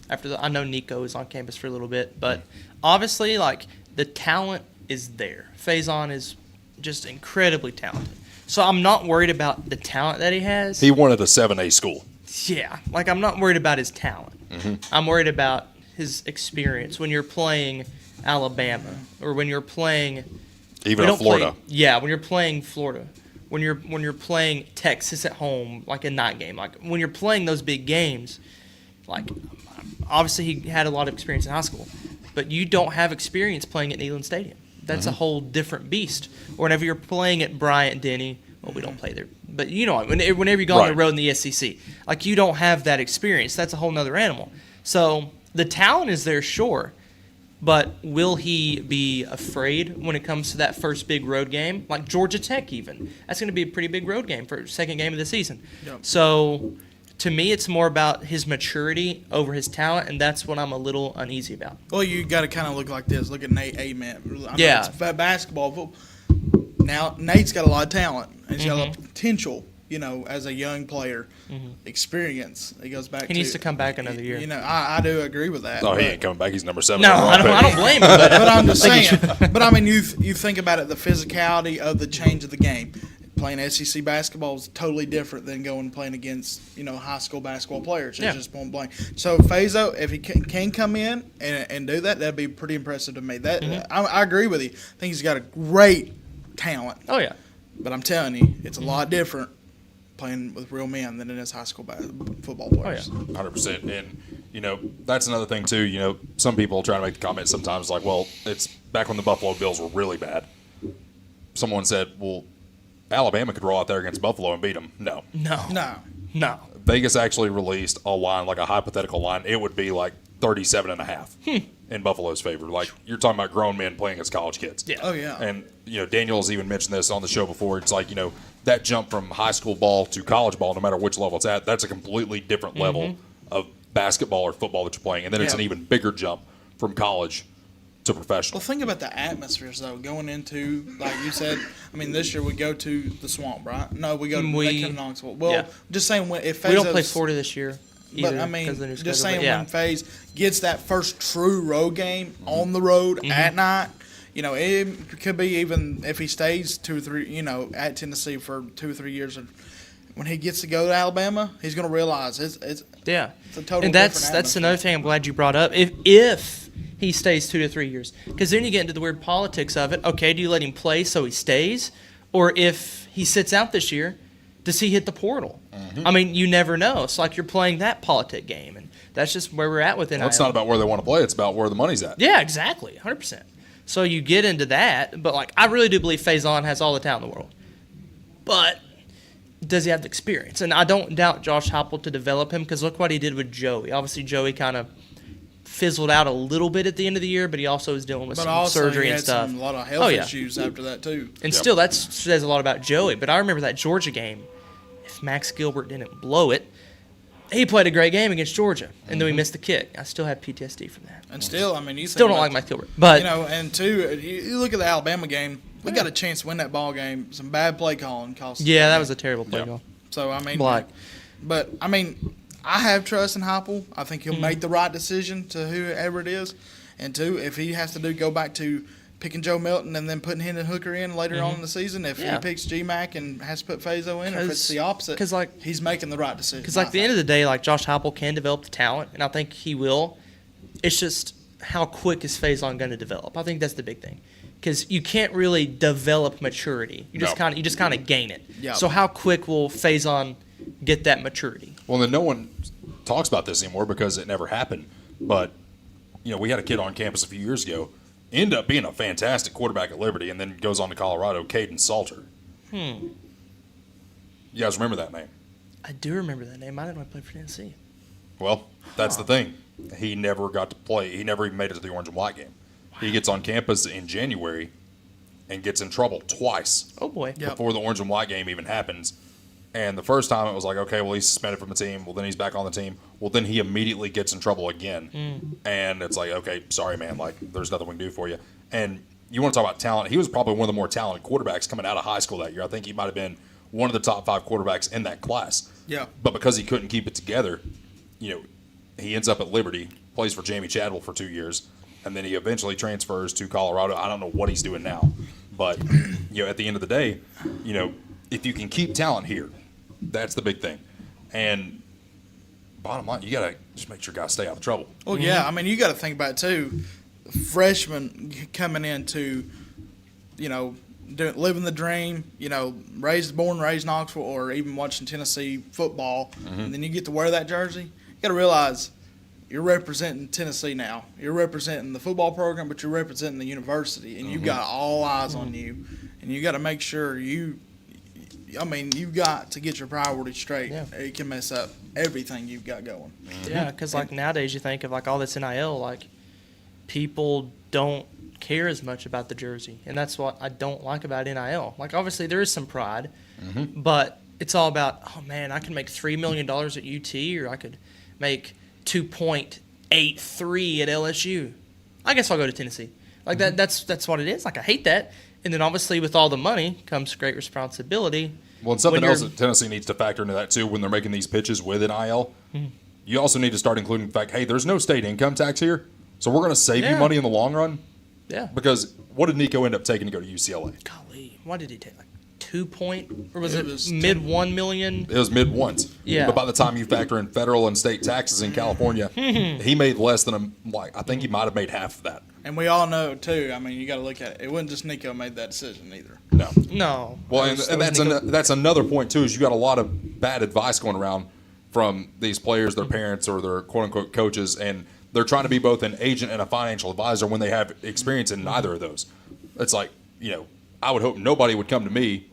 I know Nico is on campus for a little bit, but obviously, the talent is there. Faison is just incredibly talented. So I'm not worried about the talent that he has. He wanted a 7A school. Yeah. I'm not worried about his talent. Mm-hmm. I'm worried about his experience when you're playing Alabama or when you're playing Florida. When you're playing Florida. When you're playing Texas at home, like a night game, when you're playing those big games, obviously he had a lot of experience in high school, but you don't have experience playing at Neyland Stadium. That's a whole different beast. Or whenever you're playing at Bryant-Denny, well, we don't play there, but whenever you go on the road in the SEC, you don't have that experience. That's a whole nother animal. So the talent is there, sure. But will he be afraid when it comes to that first big road game? Like Georgia Tech even. That's going to be a pretty big road game for second game of the season. Yep. So to me, it's more about his maturity over his talent, and that's what I'm a little uneasy about. Well, you got to kind of look like this. Look at Nate Ament. It's basketball. Now, Nate's got a lot of talent. He's got a lot of potential, as a young player. Mm-hmm. Experience. He goes back. He needs to come back another year. I do agree with that. Oh, he ain't coming back. He's number 7. No, I don't blame him. But I'm just saying. But I mean, you think about it, the physicality of the change of the game. Playing SEC basketball is totally different than going and playing against high school basketball players. It's just point blank. So Faison, if he can come in and do that, that'd be pretty impressive to me. I agree with you. I think he's got a great talent. Oh yeah. But I'm telling you, it's a lot different playing with real men than it is high school football players. Oh, yeah. 100%. And, that's another thing, too. Some people try to make the comment sometimes like, well, it's back when the Buffalo Bills were really bad. someone said, well, Alabama could roll out there against Buffalo and beat them. No. No. Vegas actually released a line, like a hypothetical line. It would be like 37.5 in Buffalo's favor. Like, you're talking about grown men playing as college kids. Yeah. Oh, yeah. And, Daniel has even mentioned this on the show before. It's like, that jump from high school ball to college ball, no matter which level it's at, that's a completely different level of basketball or football that you're playing. And then it's an even bigger jump from college to professional. Well, think about the atmospheres, though, going into, like you said, this year we go to the Swamp, right? No, we go to Knoxville. Well, just saying, if we don't play Florida this year. Either, but just saying, when FaZe gets that first true road game on the road at night, it could be even if he stays 2 or 3, at Tennessee for 2 or 3 years. When he gets to go to Alabama, he's going to realize it's a total. And that's another thing I'm glad you brought up. If he stays 2 to 3 years, because then you get into the weird politics of it. Okay, do you let him play so he stays, or if he sits out this year, does he hit the portal? You never know. It's like you're playing that politic game, and that's just where we're at with NIL. Well, it's not about where they want to play; it's about where the money's at. Yeah, exactly, 100%. So you get into that, but I really do believe Faison has all the talent in the world, but does he have the experience? And I don't doubt Josh Heupel to develop him, because look what he did with Joey. Obviously, Joey kind of fizzled out a little bit at the end of the year, but he also was dealing with some surgery and stuff. A lot of health issues after that too. And still, that says a lot about Joey. But I remember that Georgia game. If Max Gilbert didn't blow it, he played a great game against Georgia, and then we missed the kick. I still have PTSD from that. And still, you still don't like Max Gilbert, but and two, you look at the Alabama game. We got a chance to win that ball game. Some bad play calling cost. Yeah, that was a terrible play call. So but I have trust in Heupel. I think he'll make the right decision to whoever it is. And two, if he has to go back to picking Joe Milton and then putting Hendon Hooker in later on in the season, if he picks GMAC and has to put Fazo in, or if it's the opposite, he's making the right decision. Because at the end of the day, Josh Heupel can develop the talent, and I think he will. It's just how quick is Faison going to develop? I think that's the big thing. Because you can't really develop maturity. You just kind of gain it. Yeah. So how quick will Faison get that maturity? Well, then no one talks about this anymore because it never happened. But, we had a kid on campus a few years ago, ended up being a fantastic quarterback at Liberty, and then goes on to Colorado, Caden Salter. You guys remember that name? I do remember that name. I didn't want to play for Tennessee. Well, that's the thing. He never got to play. He never even made it to the orange and white game. He gets on campus in January and gets in trouble twice. Oh, boy. Before the orange and white game even happens. And the first time it was like, okay, well, he's suspended from the team. Well, then he's back on the team. Well, then he immediately gets in trouble again. And it's like, okay, sorry, man. There's nothing we can do for you. And you want to talk about talent. He was probably one of the more talented quarterbacks coming out of high school that year. I think he might have been one of the top 5 quarterbacks in that class. Yeah. But because he couldn't keep it together, he ends up at Liberty, plays for Jamie Chadwell for 2 years, and then he eventually transfers to Colorado. I don't know what he's doing now. But, at the end of the day, if you can keep talent here, that's the big thing. And bottom line, you got to just make sure guys stay out of trouble. Well, yeah. You got to think about it, too. Freshmen coming into, living the dream, born, raised in Knoxville, or even watching Tennessee football, and then you get to wear that jersey. You got to realize you're representing Tennessee now. You're representing the football program, but you're representing the university, and you've got all eyes on you, and you got to make sure you got to get your priorities straight. Yeah. It can mess up everything you've got going. Yeah, because nowadays you think of all this NIL, people don't care as much about the jersey, and that's what I don't like about NIL. Obviously there is some pride, but it's all about, oh man, I can make $3 million at UT, or I could make 2.83 at LSU. I guess I'll go to Tennessee. That's what it is. I hate that. And then obviously with all the money comes great responsibility. Well, and something else that Tennessee needs to factor into that too when they're making these pitches with NIL, you also need to start including the fact, hey, there's no state income tax here, so we're going to save you money in the long run. Yeah. Because what did Nico end up taking to go to UCLA? Golly, what did he take? 2 point, or was it mid 1 million? It was mid ones. Yeah. But by the time you factor in federal and state taxes in California, he made less than I think he might have made half of that. And we all know too. You got to look at it. It wasn't just Nico made that decision either. No. Well, and that's another point too. Is you got a lot of bad advice going around from these players, their parents, or their quote unquote coaches, and they're trying to be both an agent and a financial advisor when they have experience in neither of those. It's like, I would hope nobody would come to me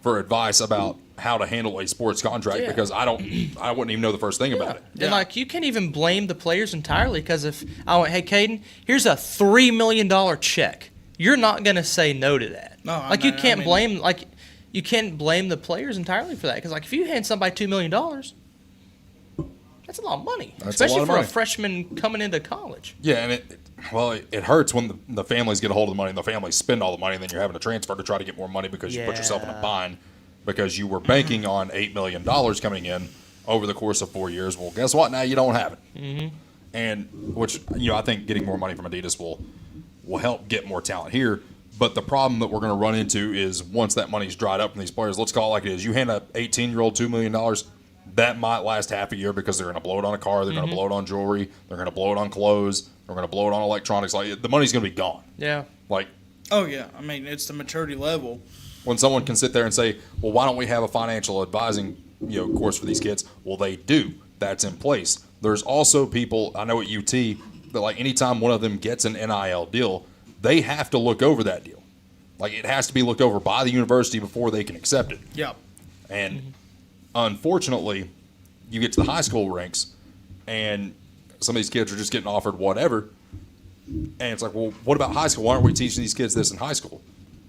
for advice about how to handle a sports contract because I wouldn't even know the first thing about it. And like, you can't even blame the players entirely, because if I went, hey, Caden, here's a $3 million check, you're not going to say no to that. No, you can't blame you can't blame the players entirely for that, because like, if you hand somebody $2 million, that's a lot of money, especially for a freshman coming into college. Yeah, and it hurts when the families get a hold of the money and the families spend all the money, and then you're having to transfer to try to get more money because you put yourself in a bind because you were banking on $8 million coming in over the course of 4 years. Well, guess what? Now you don't have it. And which, I think getting more money from Adidas will help get more talent here. But the problem that we're going to run into is once that money's dried up from these players, let's call it like it is. You hand an 18-year-old $2 million, that might last half a year because they're going to blow it on a car, they're going to blow it on jewelry, they're going to blow it on clothes, they're going to blow it on electronics. Like, the money's going to be gone. Yeah. Oh, yeah. I mean, it's the maturity level. When someone can sit there and say, well, why don't we have a financial advising course for these kids? Well, they do. That's in place. There's also people, I know at UT, that like anytime one of them gets an NIL deal, they have to look over that deal. Like, it has to be looked over by the university before they can accept it. Yep. And unfortunately, you get to the high school ranks, and some of these kids are just getting offered whatever. And it's like, well, what about high school? Why aren't we teaching these kids this in high school?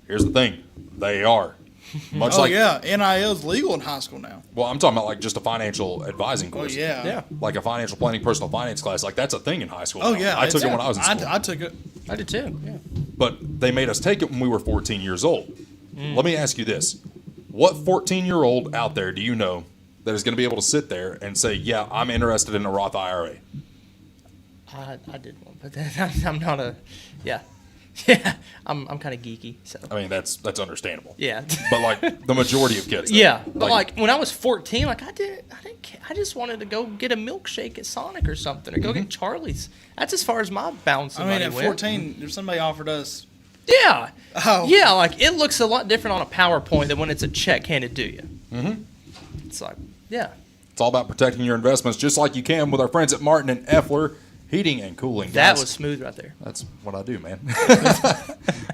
Here's the thing. They are. NIL is legal in high school now. Well, I'm talking about like just a financial advising course. Oh, yeah. Like a financial planning, personal finance class. Like, that's a thing in high school. Oh, now. yeah. I took it when I was in school. I took it. I did too, yeah. But they made us take it when we were 14 years old. Let me ask you this. What 14-year-old out there do you know that is going to be able to sit there and say, yeah, I'm interested in a Roth IRA? I did one, but I'm not a, yeah, I'm kind of geeky, so. I mean, that's understandable. Yeah. But like the majority of kids. Yeah, but like when I was 14, like I didn't care. I just wanted to go get a milkshake at Sonic or something, or go get Charlie's. That's as far as my bouncing money at 14, if somebody offered us. Yeah. Oh. Yeah, like it looks a lot different on a PowerPoint than when it's a check handed to you. It's like, yeah. It's all about protecting your investments, just like you can with our friends at Martin and Effler Heating and Cooling. That was smooth right there. That's what I do, man.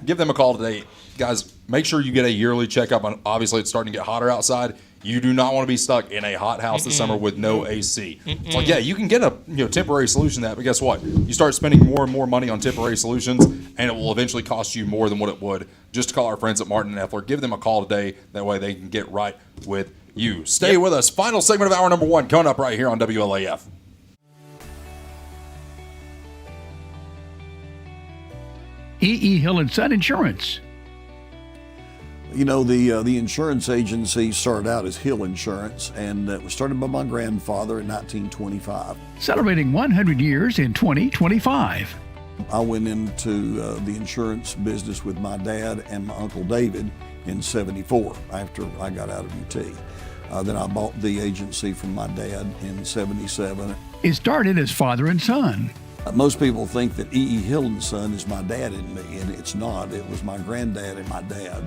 Give them a call today. Guys, make sure you get a yearly checkup. Obviously, it's starting to get hotter outside. You do not want to be stuck in a hot house this summer with no AC. It's like, yeah, you can get a temporary solution to that, but guess what? You start spending more and more money on temporary solutions, and it will eventually cost you more than what it would. Just call our friends at Martin and Effler. Give them a call today. That way they can get right with you. Stay with us. Final segment of hour number 1 coming up right here on WLAF. E.E. Hill & Son Insurance. The insurance agency started out as Hill Insurance, and it was started by my grandfather in 1925. Celebrating 100 years in 2025. I went into the insurance business with my dad and my Uncle David in '74 after I got out of UT. Then I bought the agency from my dad in '77. It started as father and son. Most people think that E.E. Hill & Son is my dad and me, and it's not. It was my granddad and my dad.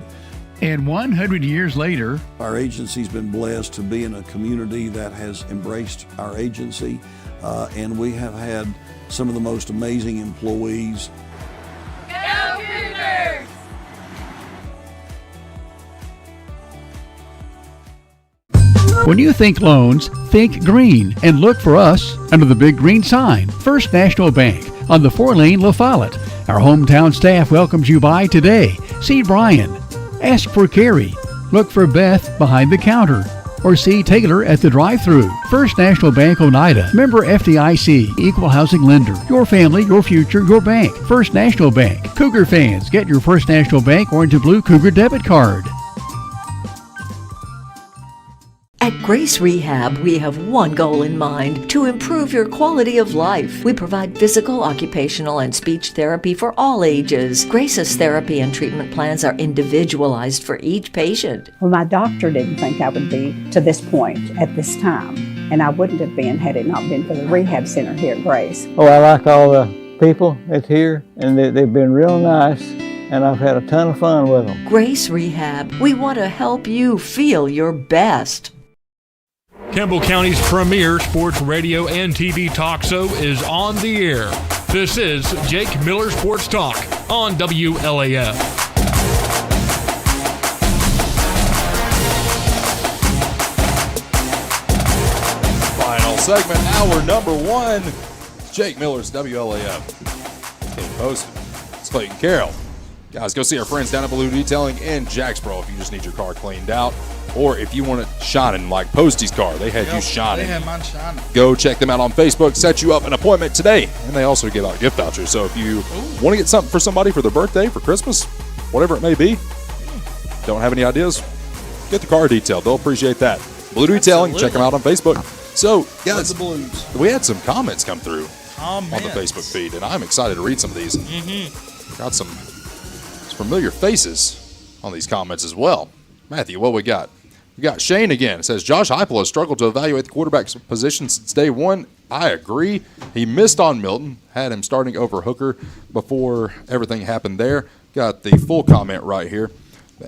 And 100 years later, our agency's been blessed to be in a community that has embraced our agency, and we have had some of the most amazing employees. Go Cougars! When you think loans, think green and look for us under the big green sign, First National Bank on the 4-lane La Follette. Our hometown staff welcomes you by today. See Brian. Ask for Carrie. Look for Beth behind the counter. Or see Taylor at the drive-thru. First National Bank Oneida. Member FDIC. Equal housing lender. Your family, your future, your bank. First National Bank. Cougar fans, get your First National Bank orange and blue Cougar debit card. At Grace Rehab, we have one goal in mind: to improve your quality of life. We provide physical, occupational, and speech therapy for all ages. Grace's therapy and treatment plans are individualized for each patient. Well, my doctor didn't think I would be to this point at this time, and I wouldn't have been had it not been for the rehab center here at Grace. Oh, I like all the people that's here, and they've been real nice, and I've had a ton of fun with them. Grace Rehab, we want to help you feel your best. Campbell County's premier sports radio and TV talk show is on the air. This is Jake Miller Sports Talk on WLAF. segment, hour number 1. Jake Miller's WLAF. Kate Poston. It's Clayton Carroll. Guys, go see our friends down at Blue Detailing in Jacksboro if you just need your car cleaned out. Or if you want it shining like Posty's car. They had you shining. They had mine shining. Go check them out on Facebook. Set you up an appointment today. And they also give out gift vouchers. So if you want to get something for somebody for their birthday, for Christmas, whatever it may be, don't have any ideas, get the car detailed. They'll appreciate that. Blue Detailing, check them out on Facebook. So, guys, we had some comments come through on the Facebook feed, and I'm excited to read some of these. Got some familiar faces on these comments as well. Matthew, what we got? We got Shane again. It says, Josh Heupel has struggled to evaluate the quarterback's position since day one. I agree. He missed on Milton, had him starting over Hooker before everything happened there. Got the full comment right here.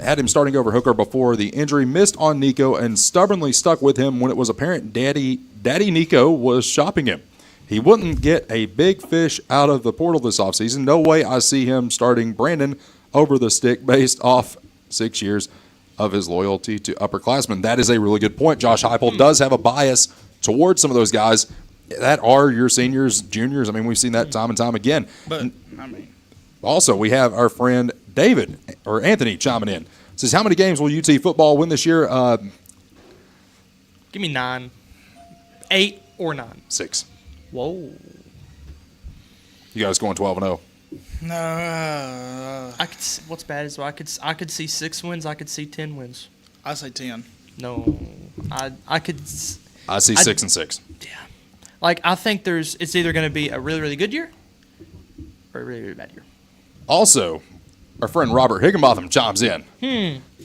Had him starting over Hooker before the injury, missed on Nico, and stubbornly stuck with him when it was apparent Daddy Nico was shopping him. He wouldn't get a big fish out of the portal this offseason. No way I see him starting Brandon over the stick based off 6 years of his loyalty to upperclassmen. That is a really good point. Josh Heupel does have a bias towards some of those guys that are your seniors, juniors. I mean, we've seen that time and time again. But, I mean, also, we have our friend David, or Anthony, chiming in. Says, how many games will UT football win this year? Give me 9. 8 or 9. 6. Whoa. You guys going 12-0? No. What's bad is I could see 6 wins. I could see 10 wins. I say 10. No, I could. I see 6 and 6. Yeah. Like, I think it's either going to be a really, really good year or a really, really bad year. Also, our friend Robert Higginbotham chimes in.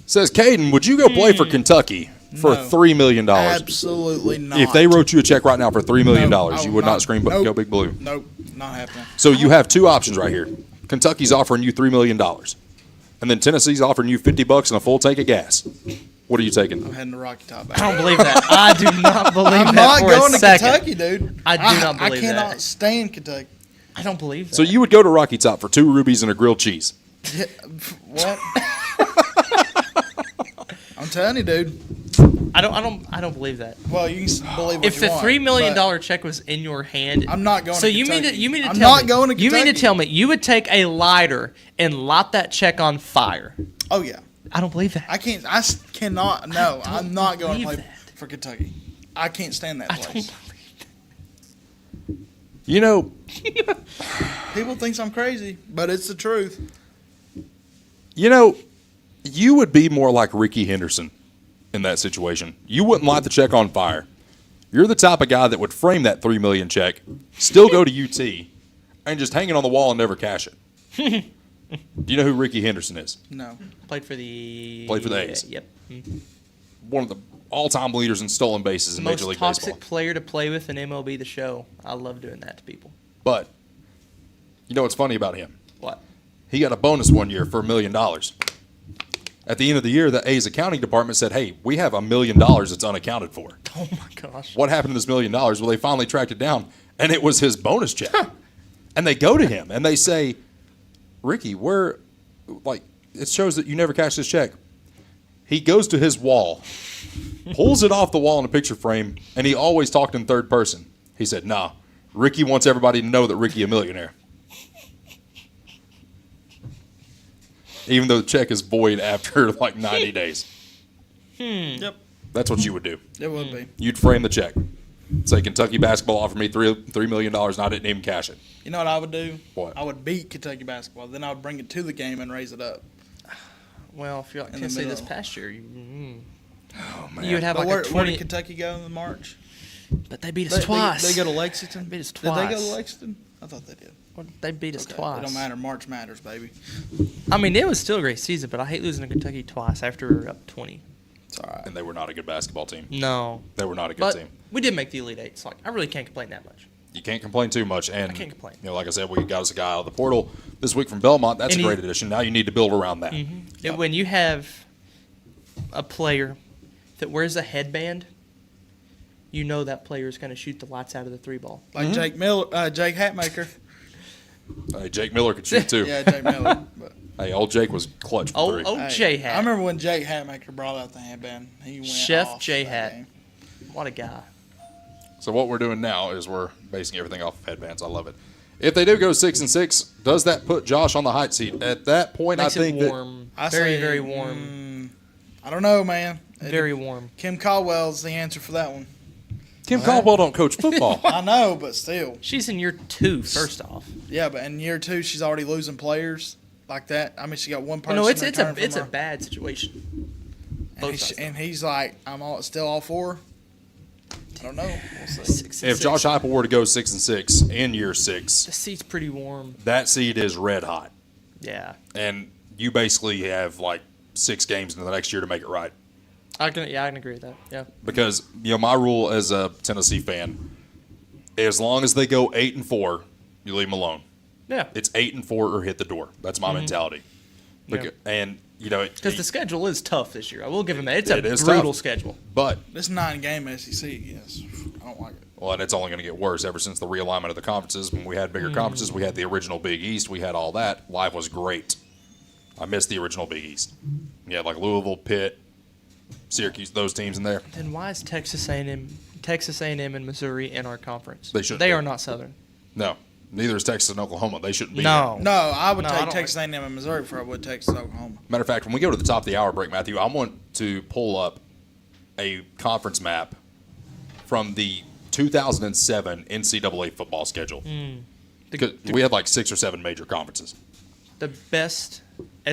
Says, Caden, would you go play for Kentucky for $3 million? Absolutely not. If they wrote you a check right now for $3 million, you would not scream, go Big Blue. Nope, not happening. So you have two options right here. Kentucky's offering you $3 million. And then Tennessee's offering you $50 and a full tank of gas. What are you taking? I'm heading to Rocky Top back. I don't believe that. I do not believe I'm that not for going a to second. Kentucky, dude. I do not believe that. I cannot stand Kentucky. I don't believe that. So you would go to Rocky Top for 2 rubies and a grilled cheese. What? I'm telling you, dude. I don't believe that. Well, you can believe what if you the want, $3 million but check was in your hand, I'm not going. So to you Kentucky. mean to I'm tell not me? going to Kentucky. You mean to tell me you would take a lighter and light that check on fire? Oh yeah. I don't believe that. I can't. I cannot. No, I'm not going to play that. for Kentucky. I can't stand that place. You know, people think I'm crazy, but it's the truth. You know, you would be more like Ricky Henderson in that situation. You wouldn't light the check on fire. You're the type of guy that would frame that $3 million check, still go to UT, and just hang it on the wall and never cash it. Do you know who Ricky Henderson is? No. Played for the A's. Yep. One of the all-time leaders in stolen bases in Major League Most toxic Baseball. player to play with in MLB The Show. I love doing that to people. But you know what's funny about him? What? He got a bonus one year for $1 million. At the end of the year, the A's accounting department said, hey, we have $1 million that's unaccounted for. Oh, my gosh. What happened to this $1 million? Well, they finally tracked it down, and it was his bonus check. And they go to him, and they say, Ricky, it shows that you never cashed this check. He goes to his wall, pulls it off the wall in a picture frame, and he always talked in third person. He said, nah, Ricky wants everybody to know that Ricky a millionaire. Even though the check is void after 90 days. Yep. That's what you would do. It would be. You'd frame the check. Say Kentucky basketball offered me $3 million and I didn't even cash it. You know what I would do? What? I would beat Kentucky basketball. Then I would bring it to the game and raise it up. Well, if you're like Tennessee this past year, you would have but like a 20. Where did Kentucky go in March? But they beat us twice. They go to Lexington? Beat us Did they twice. go to Lexington? I thought they did. Well, they beat us twice. It don't matter. March matters, baby. I mean, it was still a great season, but I hate losing to Kentucky twice after we were up 20. It's all right. And they were not a good basketball team. No. They were not a good but team. We did make the Elite Eight, so I really can't complain that much. You can't complain too much. And I can't complain. Like I said, we got us a guy out of the portal this week from Belmont. That's a great addition. Now you need to build around that. Mm-hmm. And when you have a player that wears a headband, you know that player is going to shoot the lights out of the 3-ball. Like Jake Hatmaker. Hey, Jake Miller could shoot too. Yeah, Jake Miller. But. Hey, old Jake was clutch for 3. Oh, J-Hat. I remember when Jake Hatmaker brought out the handband. He went Chef off J-Hat. that game. What a guy. So what we're doing now is we're basing everything off of headbands. I love it. If they do go 6-6, does that put Josh on the hot seat? At that point, Makes I think it warm. Very warm. I don't know, man. Very warm. Kim Caldwell's the answer for that one. Kim Caldwell don't coach football. I know, but still. She's in year 2, first off. Yeah, but in year 2, she's already losing players like that. I mean, she got one person. No, it's a bad situation. And he's like, still all for her. I don't know. We'll see. If Josh Heupel were to go 6-6 in year 6, the seat's pretty warm. That seat is red hot. Yeah. And you basically have like 6 games in the next year to make it right. I can agree with that. Yeah. Because my rule as a Tennessee fan, as long as they go 8-4, you leave them alone. Yeah. It's 8-4 or hit the door. That's my mentality. Yeah. And because the schedule is tough this year. I will give them that. It's a is brutal tough. schedule. But this 9-game SEC, yes, I don't like it. Well, and it's only going to get worse ever since the realignment of the conferences. When we had bigger conferences, we had the original Big East, we had all that. Life was great. I missed the original Big East. You had like Louisville, Pitt, Syracuse, those teams in there. Then why is Texas A&M, and Missouri in our conference? They shouldn't. They are not Southern. No, neither is Texas and Oklahoma. They shouldn't be. No, there. I would take Texas A&M and Missouri before I would Texas Oklahoma. Matter of fact, when we go to the top of the hour break, Matthew, I want to pull up a conference map from the 2007 NCAA football schedule. Because we had like 6 or 7 major conferences. The best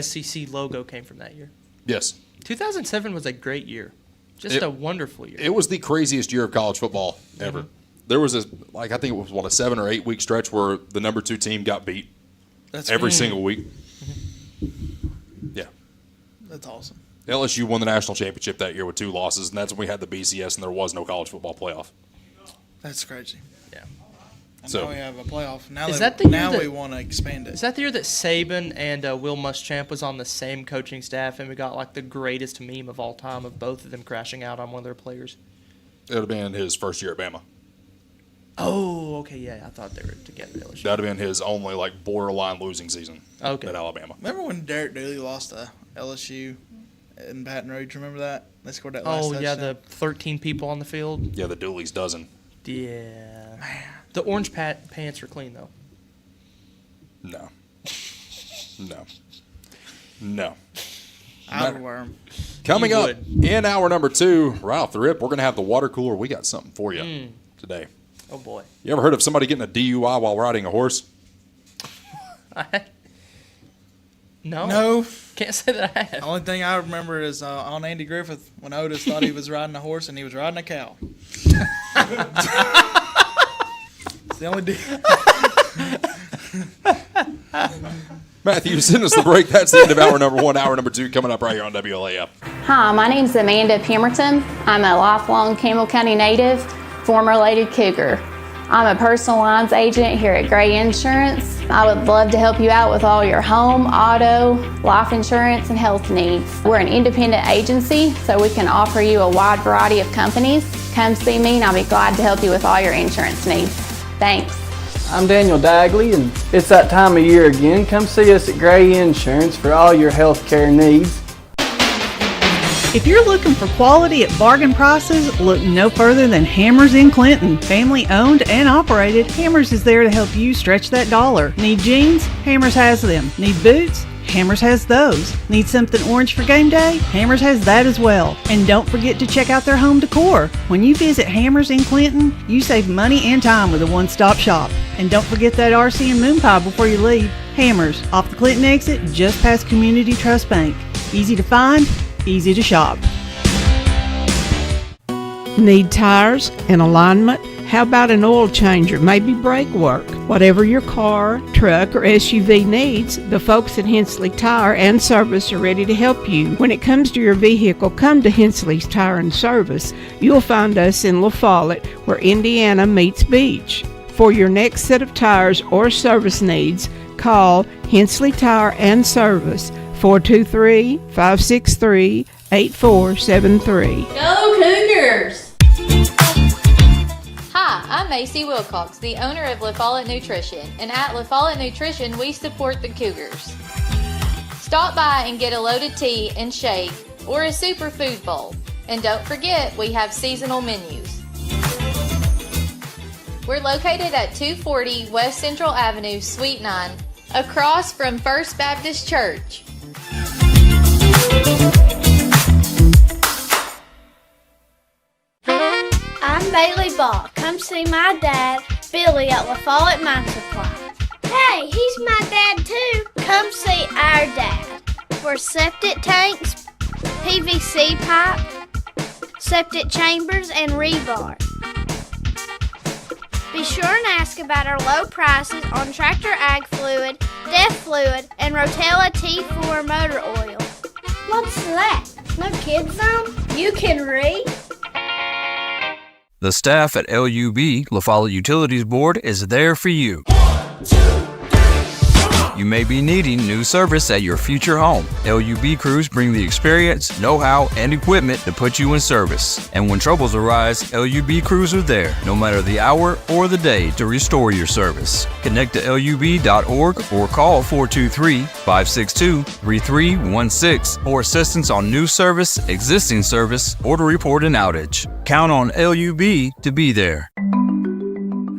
SEC logo came from that year. Yes. 2007 was a great year. Just a wonderful year. It was the craziest year of college football ever. Mm-hmm. There was I think it was a 7 or 8 week stretch where the number 2 team got beat every single week. Mm-hmm. Yeah. That's awesome. LSU won the national championship that year with 2 losses, and that's when we had the BCS and there was no college football playoff. That's crazy. Yeah. And now we have a playoff. Now we want to expand it. Is that the year that Saban and Will Muschamp was on the same coaching staff, and we got like the greatest meme of all time of both of them crashing out on one of their players? It would have been his first year at Bama. Oh, okay, yeah. I thought they were together at LSU. That would have been his only like borderline losing season at Alabama. Remember when Derek Dooley lost to LSU in Baton Rouge? Remember that? They scored that last touchdown. Yeah, the 13 people on the field. Yeah, the Dooley's dozen. Yeah. Man. The orange pants are clean, though. No. I would wear them. Coming up in hour number 2, right off the rip, we're going to have the water cooler. We got something for you today. Oh, boy. You ever heard of somebody getting a DUI while riding a horse? No. Can't say that I have. The only thing I remember is on Andy Griffith when Otis thought he was riding a horse and he was riding a cow. It's the only Matthew, send us the break. That's the end of hour number 1. Hour number 2 coming up right here on WLAF. Hi, my name's Amanda Pemberton. I'm a lifelong Campbell County native, former Lady Cougar. I'm a personal lines agent here at Gray Insurance. I would love to help you out with all your home, auto, life insurance, and health needs. We're an independent agency, so we can offer you a wide variety of companies. Come see me and I'll be glad to help you with all your insurance needs. Thanks. I'm Daniel Dagley, and it's that time of year again. Come see us at Gray Insurance for all your health care needs. If you're looking for quality at bargain prices, look no further than Hammers in Clinton. Family owned and operated, Hammers is there to help you stretch that dollar. Need jeans? Hammers has them. Need boots? Hammers has those. Need something orange for game day? Hammers has that as well. And don't forget to check out their home decor. When you visit Hammers in Clinton, you save money and time with a one-stop shop. And don't forget that RC and moon pie before you leave. Hammers, off the Clinton exit, just past Community Trust Bank. Easy to find, easy to shop. Need tires and alignment? How about an oil changer, maybe brake work? Whatever your car, truck, or SUV needs, the folks at Hensley Tire and Service are ready to help you. When it comes to your vehicle, come to Hensley's Tire and Service. You'll find us in La Follette, where Indiana meets Beach. For your next set of tires or service needs, call Hensley Tire and Service, 423-563-8473. Go Cougars! Hi, I'm Macy Wilcox, the owner of La Follette Nutrition, and at La Follette Nutrition, we support the Cougars. Stop by and get a loaded tea and shake or a superfood bowl. And don't forget, we have seasonal menus. We're located at 240 West Central Avenue, Suite 9, across from First Baptist Church. I'm Bailey Ball. Come see my dad, Billy, at La Follette Mine Supply. Hey, he's my dad too. Come see our dad. For septic tanks, PVC pipe, septic chambers, and rebar. Be sure and ask about our low prices on Tractor Ag Fluid, Def Fluid, and Rotella T4 motor oil. What's that? No kids zone? You can read? The staff at LUB, La Follette Utilities Board, is there for you. You may be needing new service at your future home. LUB crews bring the experience, know-how, and equipment to put you in service. And when troubles arise, LUB crews are there, no matter the hour or the day, to restore your service. Connect to LUB.org or call 423-562-3316 for assistance on new service, existing service, or to report an outage. Count on LUB to be there.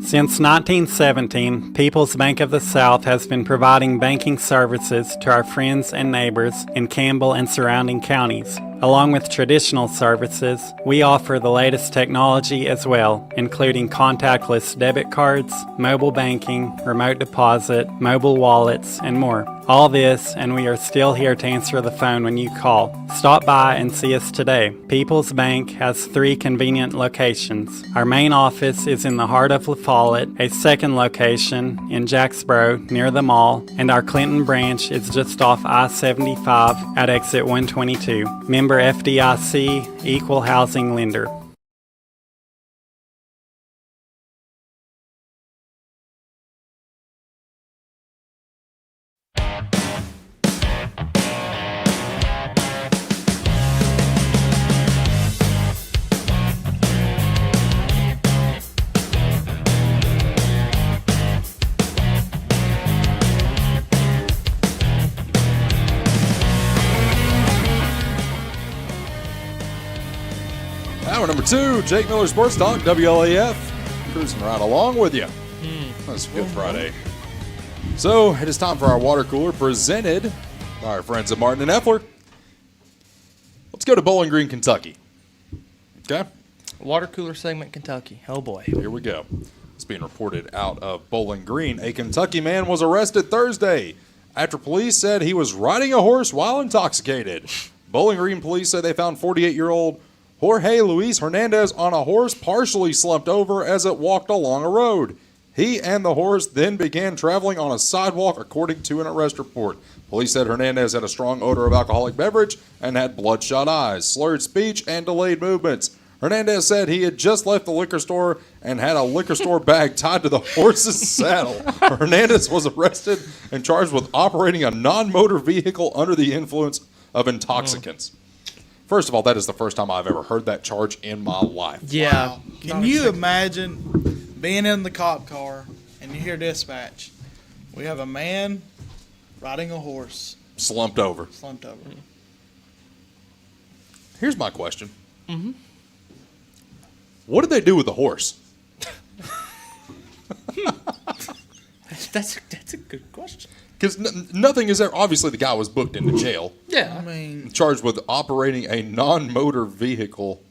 Since 1917, People's Bank of the South has been providing banking services to our friends and neighbors in Campbell and surrounding counties. Along with traditional services, we offer the latest technology as well, including contactless debit cards, mobile banking, remote deposit, mobile wallets, and more. All this, and we are still here to answer the phone when you call. Stop by and see us today. People's Bank has 3 convenient locations. Our main office is in the heart of La Follette, a second location in Jacksboro near the mall, and our Clinton branch is just off I-75 at exit 122. Member FDIC, Equal Housing Lender. Hour number 2, Jake Miller Sports Talk, WLAF. Cruising right along with you. That's a good Friday. So, it is time for our water cooler presented by our friends at Martin & Effler. Let's go to Bowling Green, Kentucky. Okay? Water cooler segment, Kentucky. Oh, boy. Here we go. It's being reported out of Bowling Green. A Kentucky man was arrested Thursday after police said he was riding a horse while intoxicated. Bowling Green police said they found 48-year-old Jorge Luis Hernandez on a horse partially slumped over as it walked along a road. He and the horse then began traveling on a sidewalk, according to an arrest report. Police said Hernandez had a strong odor of alcoholic beverage and had bloodshot eyes, slurred speech, and delayed movements. Hernandez said he had just left the liquor store and had a liquor store bag tied to the horse's saddle. Hernandez was arrested and charged with operating a non-motor vehicle under the influence of intoxicants. First of all, that is the first time I've ever heard that charge in my life. Yeah. Wow. Can you imagine being in the cop car and you hear dispatch? We have a man riding a horse. Slumped over. Here's my question. Mm-hmm. What did they do with the horse? That's a good question. Because nothing is there. Obviously, the guy was booked into jail. Yeah. I mean, Charged with operating a non-motor vehicle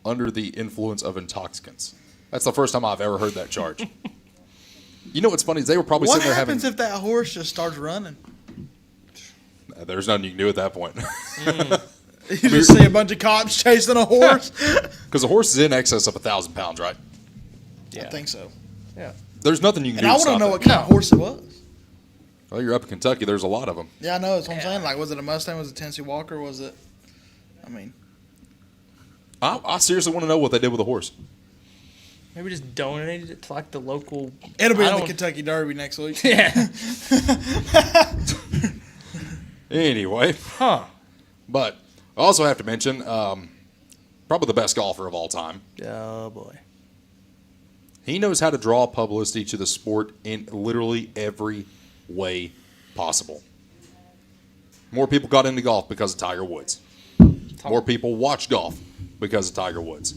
under the influence of intoxicants. That's the first time I've ever heard that charge. You know what's funny is they were probably what sitting there having... happens if that horse just starts running? There's nothing you can do at that point. You just see a bunch of cops chasing a horse? Because a horse is in excess of 1,000 pounds, right? I think so. Yeah. There's nothing you can do And I to want to stop know it. what kind of horse it was. Well, you're up in Kentucky. There's a lot of them. Yeah, I know. That's what I'm saying. Like, was it a Mustang? Was it a Tennessee Walker? Was it... I mean... I seriously want to know what they did with the horse. Maybe just donated it to, like, the local... It'll be in the Kentucky Derby next week. Yeah. Anyway. Huh. But I also have to mention probably the best golfer of all time. Oh, boy. He knows how to draw publicity to the sport in literally every way possible. More people got into golf because of Tiger Woods. More people watch golf because of Tiger Woods.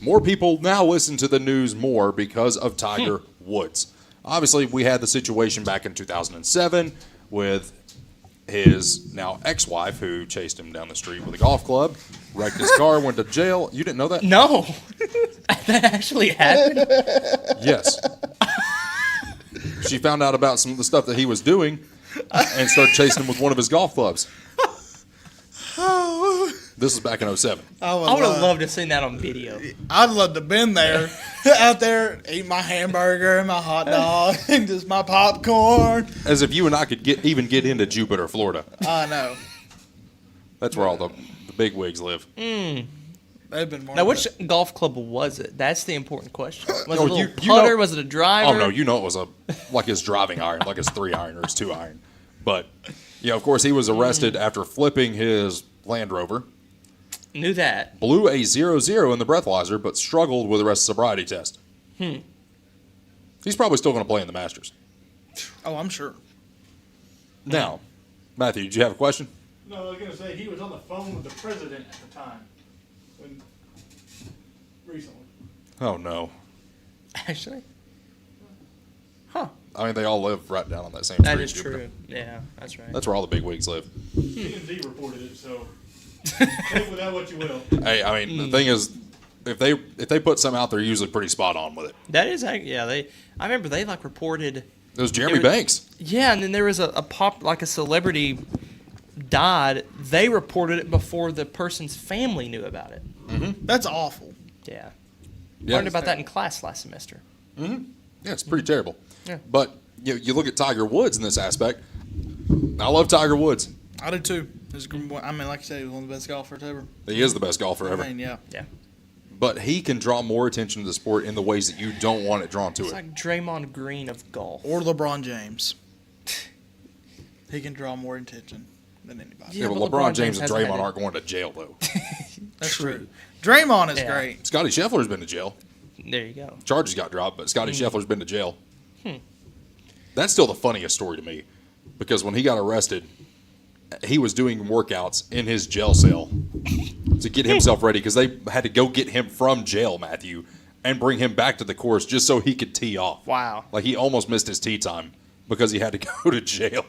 more people now listen to the news more because of Tiger Woods. Obviously, we had the situation back in 2007 with his now ex-wife who chased him down the street with a golf club, wrecked his car, went to jail. You didn't know that? No. That actually happened? Yes. She found out about some of the stuff that he was doing and started chasing him with one of his golf clubs. This was back in 07. I would have loved to have seen that on video. I'd love to have been there, out there, eating my hamburger and my hot dog and just my popcorn. As if you and I could even get into Jupiter, Florida. I know. That's where all the big wigs live. They've been more. Now, which golf club was it? That's the important question. Was Oh, it a little you putter? know- Was it a driver? Oh, no, you know it was like his driving iron, like his 3-iron or his 2-iron. But, of course, he was arrested after flipping his Land Rover. Knew that. Blew a 0-0 in the breathalyzer, but struggled with the rest of the sobriety test. He's probably still going to play in the Masters. Oh, I'm sure. Now, Matthew, did you have a question? No, I was going to say he was on the phone with the president at the time. Recently. Oh, no. Actually? I mean, they all live right down on that same street. That is Jupiter. true. Yeah, that's right. That's where all the big wigs live. TMZ reported it, so take with that what you will. Hey, I mean, the thing is, if they put something out, they're usually pretty spot on with it. That is, I remember they reported. It was Jeremy Banks. Yeah, and then there was a celebrity died. They reported it before the person's family knew about it. Mm-hmm. That's awful. Yeah. Yeah. Learned about that in class last semester. Mm-hmm. Yeah, it's pretty terrible. Yeah. But you look at Tiger Woods in this aspect. I love Tiger Woods. I do too. I mean, like I said, he was one of the best golfers ever. He is the best golfer ever. I mean, yeah. But he can draw more attention to the sport in the ways that you don't want it drawn to It's it. like Draymond Green of golf. Or LeBron James. He can draw more attention than anybody. Yeah, but LeBron James and Draymond aren't going to jail, though. That's true. Draymond is great. Scotty Scheffler's been to jail. There you go. Charges got dropped, but Scotty Scheffler's been to jail. That's still the funniest story to me, because when he got arrested, he was doing workouts in his jail cell to get himself ready, because they had to go get him from jail, Matthew, and bring him back to the course just so he could tee off. Wow. Like, he almost missed his tee time because he had to go to jail.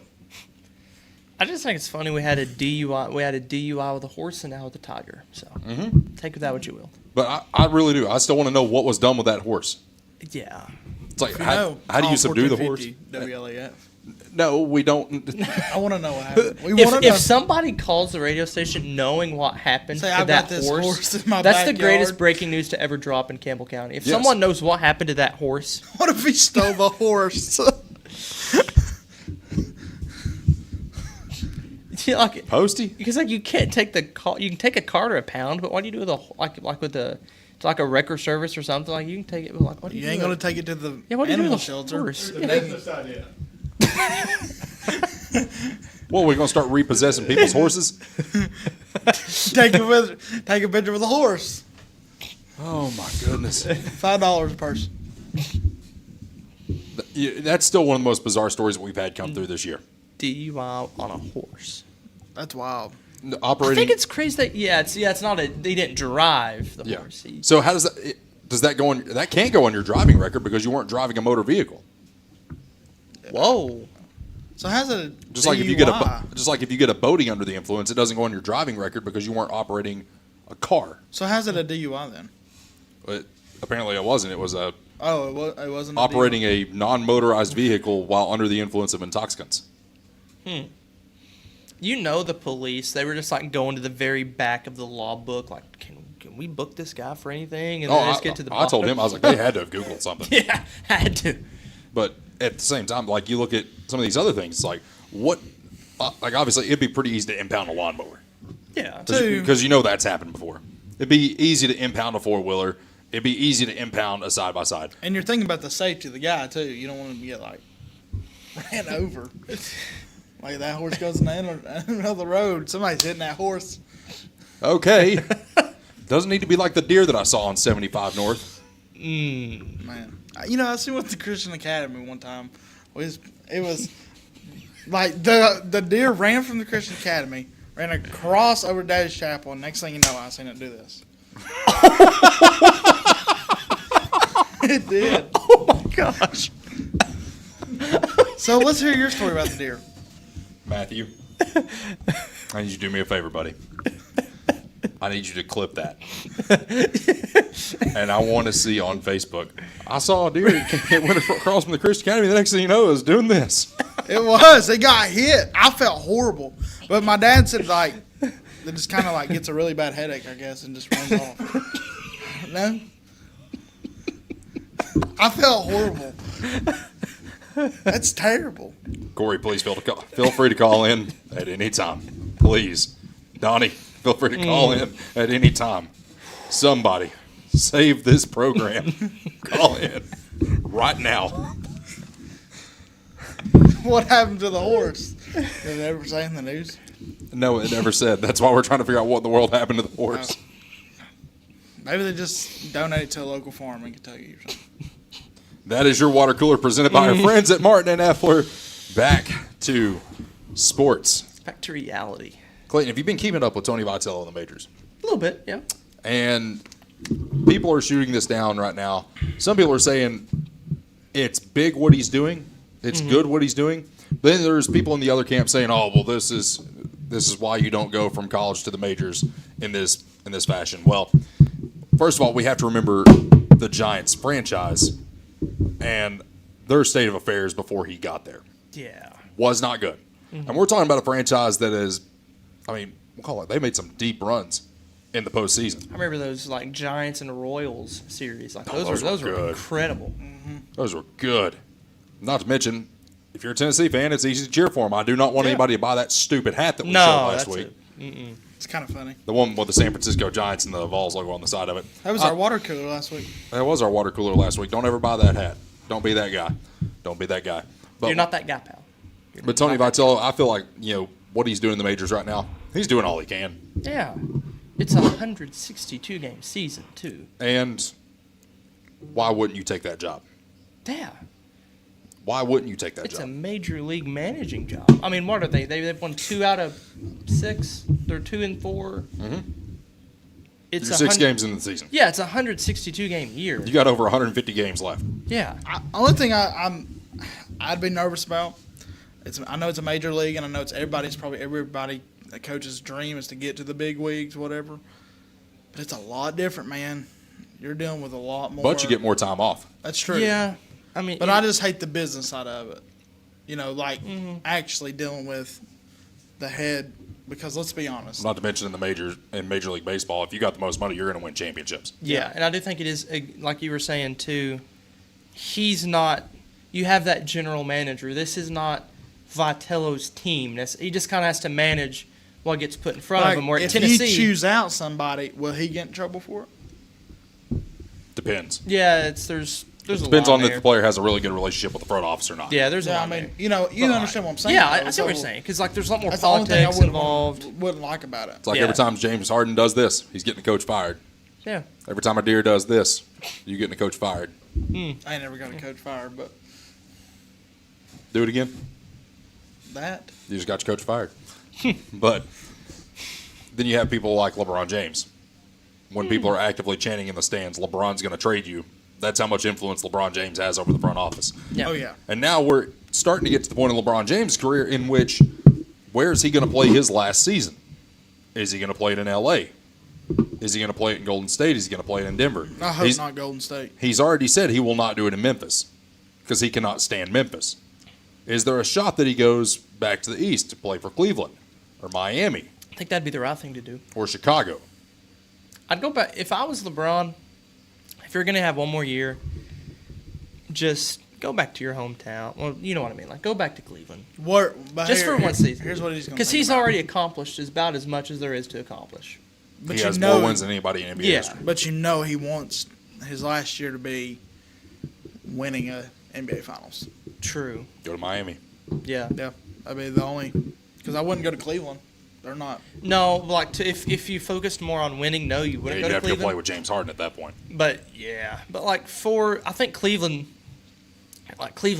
I just think it's funny we had a DUI. We had a DUI with a horse and now with a tiger. So take with that what you will. But I really do. I still want to know what was done with that horse. Yeah. It's like, how do you subdue the horse? WLAF. No, we don't. I want to know what happened. If somebody calls the radio station knowing what happened Say, to "I've that got this horse horse in my that's the backyard." greatest breaking news to ever drop in Campbell County. If Yes. someone knows what happened to that horse, What if he stole the horse? like Posty? because you can't take the car. You can take a car to a pound, but what do you do with it's like a wrecker service or something? Like you can take it, but like what do you You do? ain't with going it? to take it to the Yeah, what do you do animal with a shelter. horse? There's a business idea. Well, we're going to start repossessing people's horses? Take a picture with a horse. Oh, my goodness. $5 a person. That's still one of the most bizarre stories that we've had come through this year. DUI on a horse. That's wild. I think it's crazy that it's not they didn't drive the horse. So how does that go on? That can't go on your driving record because you weren't driving a motor vehicle. Whoa. So how's it a Just like if you get DUI? a boating under the influence, it doesn't go on your driving record because you weren't operating a car. So how's it a DUI then? But apparently it wasn't. It was it wasn't a operating DUI. a non-motorized vehicle while under the influence of intoxicants. You know the police, they were just like going to the very back of the law book, like, can we book this guy for anything? And then just get to the bottom. I told him, I was like, they had to have Googled something. Yeah, had to. But at the same time, like, you look at some of these other things, it's like, like, obviously, it'd be pretty easy to impound a lawnmower. Yeah. Because you know that's happened before. It'd be easy to impound a four-wheeler. It'd be easy to impound a side-by-side. And you're thinking about the safety of the guy, too. You don't want him to get, like, ran over. Like, that horse goes in the end of the road. Somebody's hitting that horse. Okay. Doesn't need to be like the deer that I saw on 75 North. Man. You know, I seen with the Christian Academy one time. It was like the deer ran from the Christian Academy, ran across over Daddy's Chapel, and next thing you know, I seen it do this. It did. Oh my gosh. So let's hear your story about the deer. Matthew, I need you to do me a favor, buddy. I need you to clip that. And I want to see on Facebook. I saw a deer. It went across from the Christian Academy. The next thing you know, it was doing this. It was. It got hit. I felt horrible. But my dad said, like, it just kind of like gets a really bad headache, I guess, and just runs off. No? I felt horrible. That's terrible. Corey, please feel free to call in at any time. Please. Donnie, feel free to call in at any time. Somebody, save this program. Call in right now. What happened to the horse? Did it ever say in the news? No, it never said. That's why we're trying to figure out what in the world happened to the horse. Maybe they just donate it to a local farm in Kentucky or something. That is your water cooler presented by our friends at Martin and Effler. Back to sports. Back to reality. Clayton, have you been keeping up with Tony Vitello in the majors? A little bit, yeah. And people are shooting this down right now. Some people are saying it's big what he's doing. It's good what he's doing. But then there's people in the other camp saying, "Oh, well, this is why you don't go from college to the majors in this fashion." Well, first of all, we have to remember the Giants franchise and their state of affairs before he got there. Yeah. Was not good. And we're talking about a franchise that is, I mean, we'll call it, they made some deep runs in the postseason. I remember those like Giants and Royals series. Like those were good. Incredible. Those were good. Not to mention, if you're a Tennessee fan, it's easy to cheer for them. I do not want anybody to buy that stupid hat that we showed last week. It's kind of funny. The one with the San Francisco Giants and the Vols logo on the side of it. That was our water cooler last week. That was our water cooler last week. Don't ever buy that hat. Don't be that guy. Don't be that guy. But, You're not that guy, pal. But Tony Vitello, I feel like, what he's doing in the majors right now, he's doing all he can. Yeah. It's a 162-game season, too. And why wouldn't you take that job? Yeah. Why wouldn't you take that job? It's a major league managing job. I mean, what are they? They've won 2 out of 6. They're 2-4. Mm-hmm. It's You're 6 games in the season. Yeah, it's a 162-game year. You got over 150 games left. Yeah. Only thing I'd be nervous about. I know it's a major league, and I know it's everybody that coach's dream is to get to the big leagues, whatever. But it's a lot different, man. You're dealing with a lot more. But you get more time off. That's true. Yeah. I mean, but I just hate the business side of it. Actually dealing with the head. Because let's be honest. Not to mention in Major League Baseball, if you got the most money, you're going to win championships. Yeah, and I do think it is, like you were saying, too, he's not – you have that general manager. This is not Vitello's team. He just kind of has to manage what gets put in front of him. Where if Tennessee, he choose out somebody, will he get in trouble for it? Depends. Yeah, there's a depends lot on there. if the player has a really good relationship with the front office or not. Yeah, there's a lot there. you understand what I'm saying. Yeah, I see what you're saying. Because, there's a lot more that's politics the only thing involved. Wouldn't like about it. It's like every time James Harden does this, he's getting the coach fired. Yeah. Every time a deer does this, you getting the coach fired. I ain't never got a coach fired, but. Do it again. That. You just got your coach fired. But then you have people like LeBron James. When people are actively chanting in the stands, LeBron's going to trade you. That's how much influence LeBron James has over the front office. Yeah. Oh, yeah. And now we're starting to get to the point in LeBron James' career in which, where is he going to play his last season? Is he going to play it in L.A.? Is he going to play it in Golden State? Is he going to play it in Denver? I hope not Golden State. He's already said he will not do it in Memphis because he cannot stand Memphis. Is there a shot that he goes back to the East to play for Cleveland or Miami? I think that'd be the right thing to do. Or Chicago? I'd go back. If I was LeBron, if you're going to have one more year, just go back to your hometown. Well, you know what I mean. Like, go back to Cleveland. Just for one season. Here's what he's going to do. Because he's already accomplished about as much as there is to accomplish. But he has more wins than anybody in NBA history. But he wants his last year to be winning a NBA Finals. True. Go to Miami. Yeah. Yeah. I mean, because I wouldn't go to Cleveland. They're not. No, if you focused more on winning, no, you wouldn't go to Cleveland. You'd have to play with James Harden at that point. But, yeah. But, I think Cleveland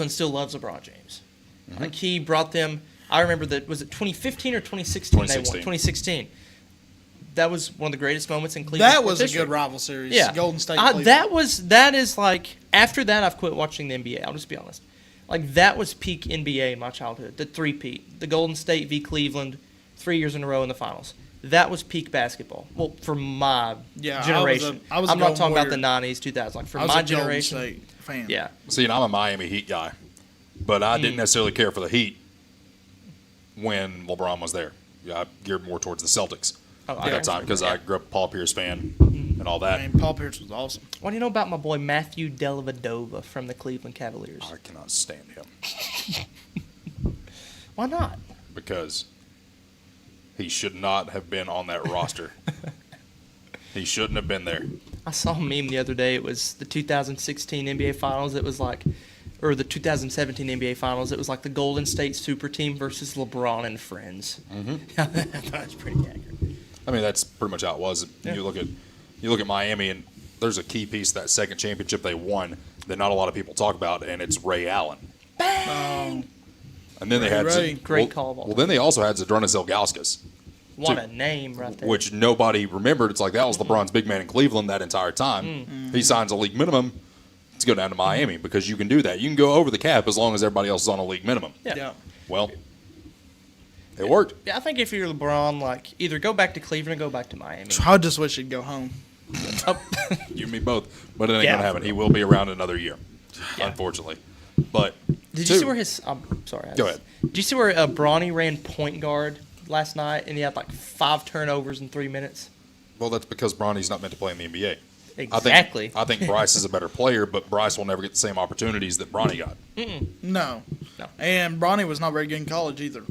still loves LeBron James. Mm-hmm. Like, he brought them, I remember was it 2015 or 2016 they won? 2016. That was one of the greatest moments in Cleveland. That was a good rival series. Yeah. Golden State. That is like After that, I've quit watching the NBA. I'll just be honest. Like, that was peak NBA in my childhood. The three-peat. The Golden State v. Cleveland, 3 years in a row in the finals. That was peak basketball. Well, for my generation. I'm not talking about the 90s, 2000s. Like, for my generation. Golden State fan. Yeah. See, and I'm a Miami Heat guy, but I didn't necessarily care for the Heat when LeBron was there. I geared more towards the Celtics at that time because I grew up a Paul Pierce fan and all that. I mean, Paul Pierce was awesome. What do you know about my boy Matthew Dellavedova from the Cleveland Cavaliers? I cannot stand him. Why not? Because he should not have been on that roster. He shouldn't have been there. I saw a meme the other day. It was the 2016 NBA Finals. It was like, or the 2017 NBA Finals. It was like the Golden State Super Team versus LeBron and friends. Mm-hmm. That's pretty accurate. I mean, that's pretty much how it was. Yeah. You look at Miami, and there's a key piece to that second championship they won that not a lot of people talk about, and it's Ray Allen. Bang! And then they had great call. Well, then they also had Zydrunas Ilgauskas. What a name right there. Which nobody remembered. It's like that was LeBron's big man in Cleveland that entire time. He signs a league minimum to go down to Miami because you can do that. You can go over the cap as long as everybody else is on a league minimum. Yeah. Well, it worked. Yeah, I think if you're LeBron, like, either go back to Cleveland or go back to Miami. I just wish he'd go home. You and me both. But it ain't going to happen. He will be around another year, unfortunately. But did you see where his? I'm sorry. Go ahead. Did you see where Bronny ran point guard last night and he had like 5 turnovers in 3 minutes? Well, that's because Bronny's not meant to play in the NBA. Exactly. I think Bryce is a better player, but Bryce will never get the same opportunities that Bronny got. No. And Bronny was not very good in college either.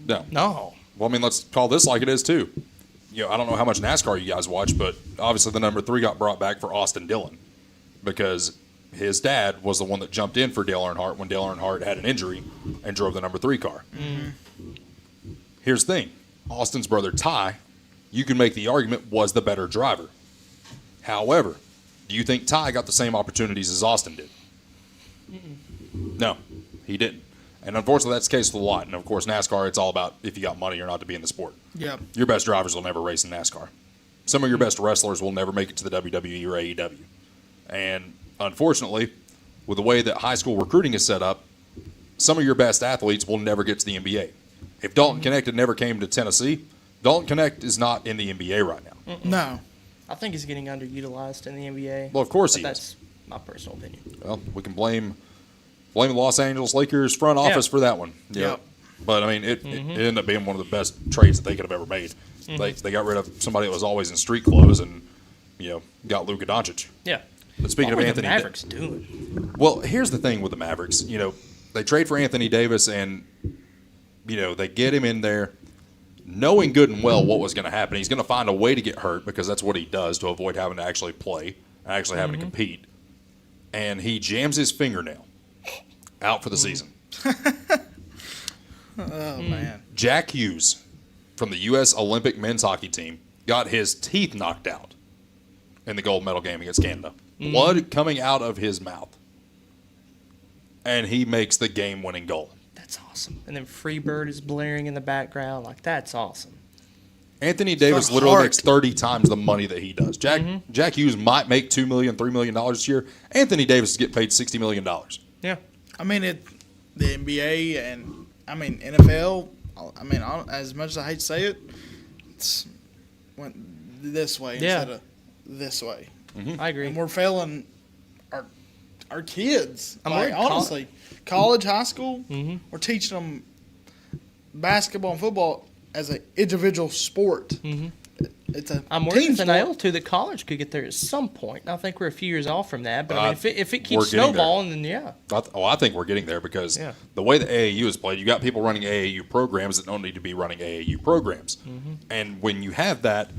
No. Well, I mean, let's call this like it is too. You know, I don't know how much NASCAR you guys watch, but obviously the number 3 got brought back for Austin Dillon because his dad was the one that jumped in for Dale Earnhardt when Dale Earnhardt had an injury and drove the number 3 car. Here's the thing. Austin's brother Ty, you can make the argument, was the better driver. However, do you think Ty got the same opportunities as Austin did? No, he didn't. And unfortunately, that's the case with a lot. And of course, NASCAR, it's all about if you got money or not to be in the sport. Yeah. Your best drivers will never race in NASCAR. Some of your best wrestlers will never make it to the WWE or AEW. And unfortunately, with the way that high school recruiting is set up, some of your best athletes will never get to the NBA. If Dalton Knecht had never came to Tennessee, Dalton Knecht is not in the NBA right now. No. I think he's getting underutilized in the NBA. Well, of course he is. That's my personal opinion. Well, we can blame the Los Angeles Lakers front office for that one. Yep. But, I mean, it ended up being one of the best trades that they could have ever made. They got rid of somebody that was always in street clothes and, got Luka Doncic. Yeah. But speaking of Anthony Davis. What are the Mavericks doing? Well, here's the thing with the Mavericks. They trade for Anthony Davis and, they get him in there knowing good and well what was going to happen. He's going to find a way to get hurt because that's what he does to avoid having to actually play and actually having to compete. And he jams his fingernail out for the season. Oh, man. Jack Hughes from the U.S. Olympic men's hockey team got his teeth knocked out in the gold medal game against Canada. Blood coming out of his mouth. And he makes the game-winning goal. That's awesome. And then Freebird is blaring in the background. Like, that's awesome. Anthony Davis literally makes 30 times the money that he does. Jack Hughes might make $2 million, $3 million this year. Anthony Davis is getting paid $60 million. Yeah. I mean, the NBA and, NFL, as much as I hate to say it, it's went this way instead of this way. I agree. And we're failing our kids. I'm worried honestly, college, high school, we're teaching them basketball and football as an individual sport. It's a I'm worried with NIL too that college could get there at some point. I think we're a few years off from that, but if it keeps snowballing, then yeah. I think we're getting there because the way the AAU is played, you got people running AAU programs that don't need to be running AAU programs, and when you have that,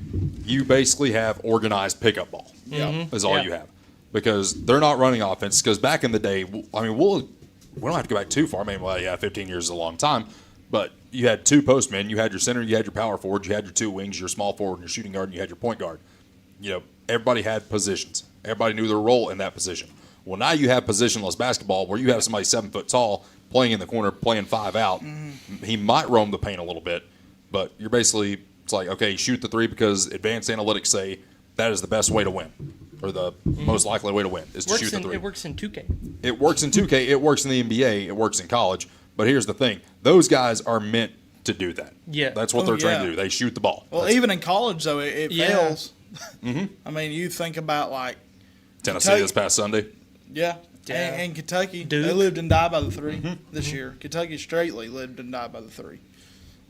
you basically have organized pickup ball. Is all you have, because they're not running offense. Because back in the day, we don't have to go back too far. 15 years is a long time. But you had 2 postmen, you had your center, you had your power forward, you had your 2 wings, your small forward, and your shooting guard, and you had your point guard. Everybody had positions. Everybody knew their role in that position. Well, now you have positionless basketball where you have somebody 7 foot tall playing in the corner, playing 5 out. He might roam the paint a little bit, but it's like, okay, shoot the 3 because advanced analytics say that is the best way to win. or the most likely way to win is to shoot the three. It works in 2K. It works in 2K. It works in the NBA. It works in college. But here's the thing: those guys are meant to do that. Yeah, that's what they're trained to do. They shoot the ball. Well, even in college though, it fails. Mm-hmm. I mean, you think about like Tennessee Kentucky, this past Sunday. Yeah. Yeah. And Kentucky, Duke. they lived and died by the three this year. Kentucky straightly lived and died by the three.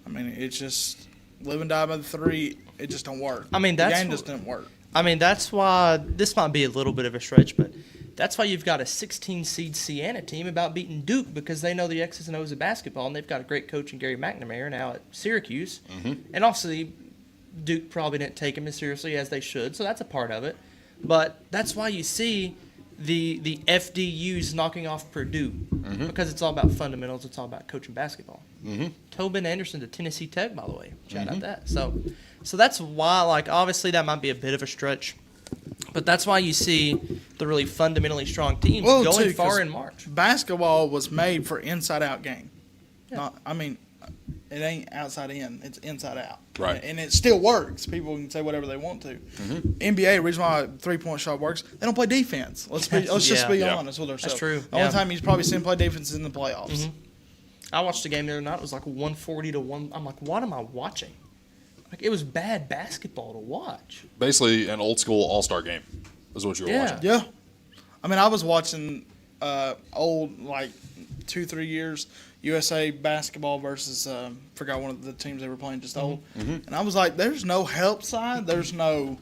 I mean, it's just live and die by the three. It just don't work. I mean, the that's game just didn't work. I mean, that's why this might be a little bit of a stretch, but that's why you've got a 16 seed Siena team about beating Duke because they know the X's and O's of basketball, and they've got a great coach in Gary McNamara now at Syracuse. And obviously, Duke probably didn't take him as seriously as they should, so that's a part of it. But that's why you see the FDUs knocking off Purdue because it's all about fundamentals. It's all about coaching basketball. Tobin Anderson to Tennessee Tech, by the way. Shout out that. So that's why, like, obviously that might be a bit of a stretch, but that's why you see the really fundamentally strong teams going far in March. Basketball was made for inside-out game. It ain't outside in; it's inside out. Right. And it still works. People can say whatever they want to. NBA, the reason why a 3-point shot works, they don't play defense. Let's just be honest with ourselves. That's true. The only time you probably see them play defense is in the playoffs. I watched a game the other night. It was like 140 to 1. I'm like, what am I watching? Like, it was bad basketball to watch. Basically, an old school all-star game is what you were watching. Yeah. I mean, I was watching old, like, 2-3 years USA basketball versus forgot one of the teams they were playing just old, and I was like, "There's no help side. There's no.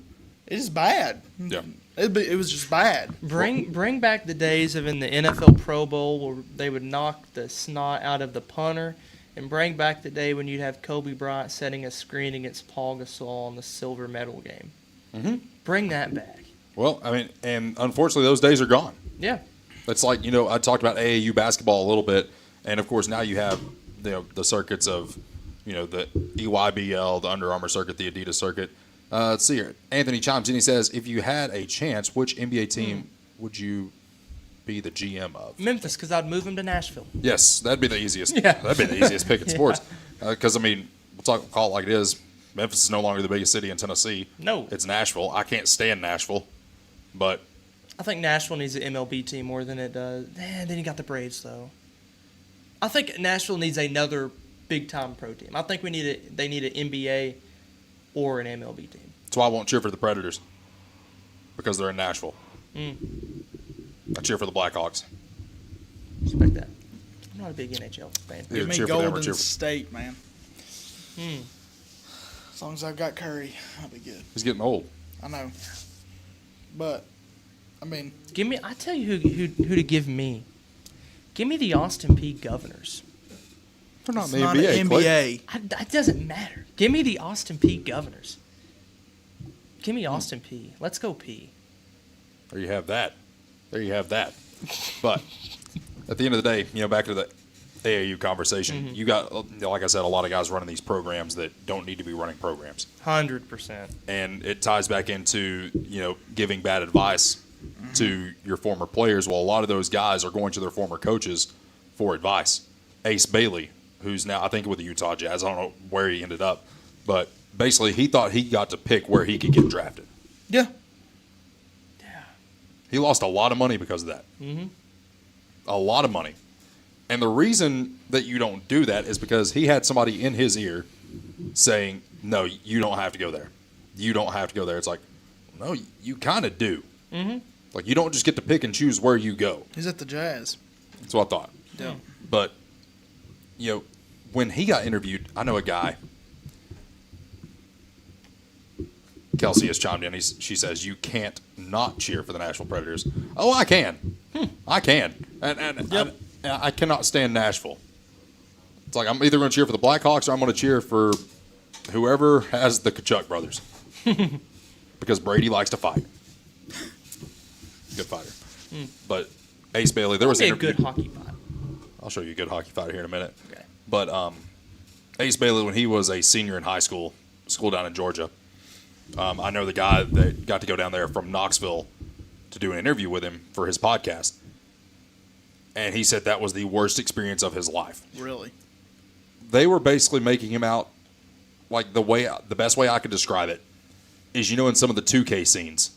It's bad. Yeah, it was just bad. Bring back the days of in the NFL Pro Bowl where they would knock the snot out of the punter, and bring back the day when you'd have Kobe Bryant setting a screen against Paul Gasol in the silver medal game. Bring that back. Well, I mean, and unfortunately, those days are gone. Yeah, it's like I talked about AAU basketball a little bit. And, of course, now you have the circuits of, the EYBL, the Under Armour circuit, the Adidas circuit. Let's see here. Anthony chimes in. He says, if you had a chance, which NBA team would you be the GM of? Memphis, because I'd move him to Nashville. Yes, that'd be the easiest. Yeah. That'd be the easiest pick in sports. Because, we'll call it like it is. Memphis is no longer the biggest city in Tennessee. No. It's Nashville. I can't stand Nashville. But I think Nashville needs an MLB team more than it does. Then you got the Braves, though. I think Nashville needs another big-time pro team. I think they need an NBA or an MLB team. That's why I won't cheer for the Predators, because they're in Nashville. I cheer for the Blackhawks. Respect that. I'm not a big NHL fan. Give me Golden State, man. As long as I've got Curry, I'll be good. He's getting old. I know. But, I tell you who to give me. Give me the Austin P Governors. They're not It's in the not NBA. an NBA. It doesn't matter. Give me the Austin P Governors. Give me Austin P. Let's go P. There you have that. But at the end of the day, back to the AAU conversation, you got, like I said, a lot of guys running these programs that don't need to be running programs. 100%. And it ties back into, giving bad advice to your former players. Well, a lot of those guys are going to their former coaches for advice. Ace Bailey, who's now, I think, with the Utah Jazz. I don't know where he ended up. But basically, he thought he got to pick where he could get drafted. Yeah. He lost a lot of money because of that. A lot of money. And the reason that you don't do that is because he had somebody in his ear saying, no, you don't have to go there. You don't have to go there. It's like, no, you kind of do. Like, you don't just get to pick and choose where you go. He's at the Jazz. That's what I thought. Yeah. But, when he got interviewed, I know a guy. Kelsey has chimed in. She says, you can't not cheer for the Nashville Predators. Oh, I can. I can. And I cannot stand Nashville. It's like I'm either going to cheer for the Blackhawks or I'm going to cheer for whoever has the Kachuk brothers. Because Brady likes to fight. Good fighter. But Ace Bailey, there was a good hockey fight. I'll show you a good hockey fighter here in a minute. Okay. But Ace Bailey, when he was a senior in high school down in Georgia, I know the guy that got to go down there from Knoxville to do an interview with him for his podcast. And he said that was the worst experience of his life. Really? They were basically making him out like the best way I could describe it is, in some of the 2K scenes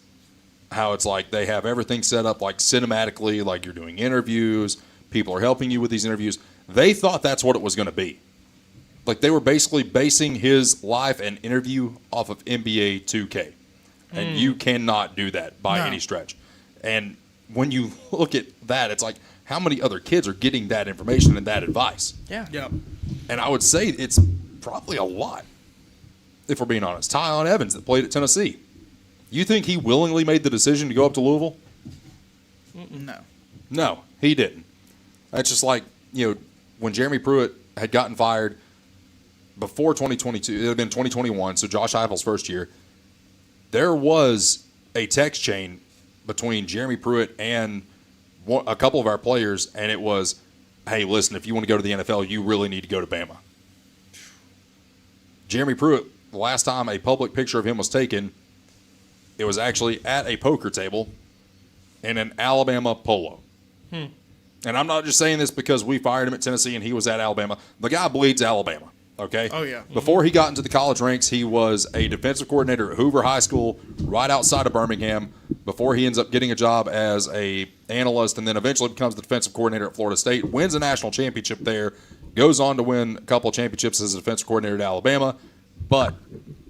how it's like they have everything set up like cinematically, like you're doing interviews, people are helping you with these interviews. They thought that's what it was going to be. Like they were basically basing his life and interview off of NBA 2K. And you cannot do that by any stretch. And when you look at that, it's like, how many other kids are getting that information and that advice? Yeah. Yep. And I would say it's probably a lot, if we're being honest. Tyon Evans that played at Tennessee. You think he willingly made the decision to go up to Louisville? No. No, he didn't. That's just like, when Jeremy Pruitt had gotten fired before 2022, it had been 2021, so Josh Heupel's first year, there was a text chain between Jeremy Pruitt and a couple of our players, and it was, hey, listen, if you want to go to the NFL, you really need to go to Bama. Jeremy Pruitt, the last time a public picture of him was taken, it was actually at a poker table in an Alabama polo. And I'm not just saying this because we fired him at Tennessee and he was at Alabama. The guy bleeds Alabama, okay? Oh, yeah. Before he got into the college ranks, he was a defensive coordinator at Hoover High School right outside of Birmingham before he ends up getting a job as a analyst and then eventually becomes the defensive coordinator at Florida State, wins a national championship there, goes on to win a couple of championships as a defensive coordinator at Alabama. But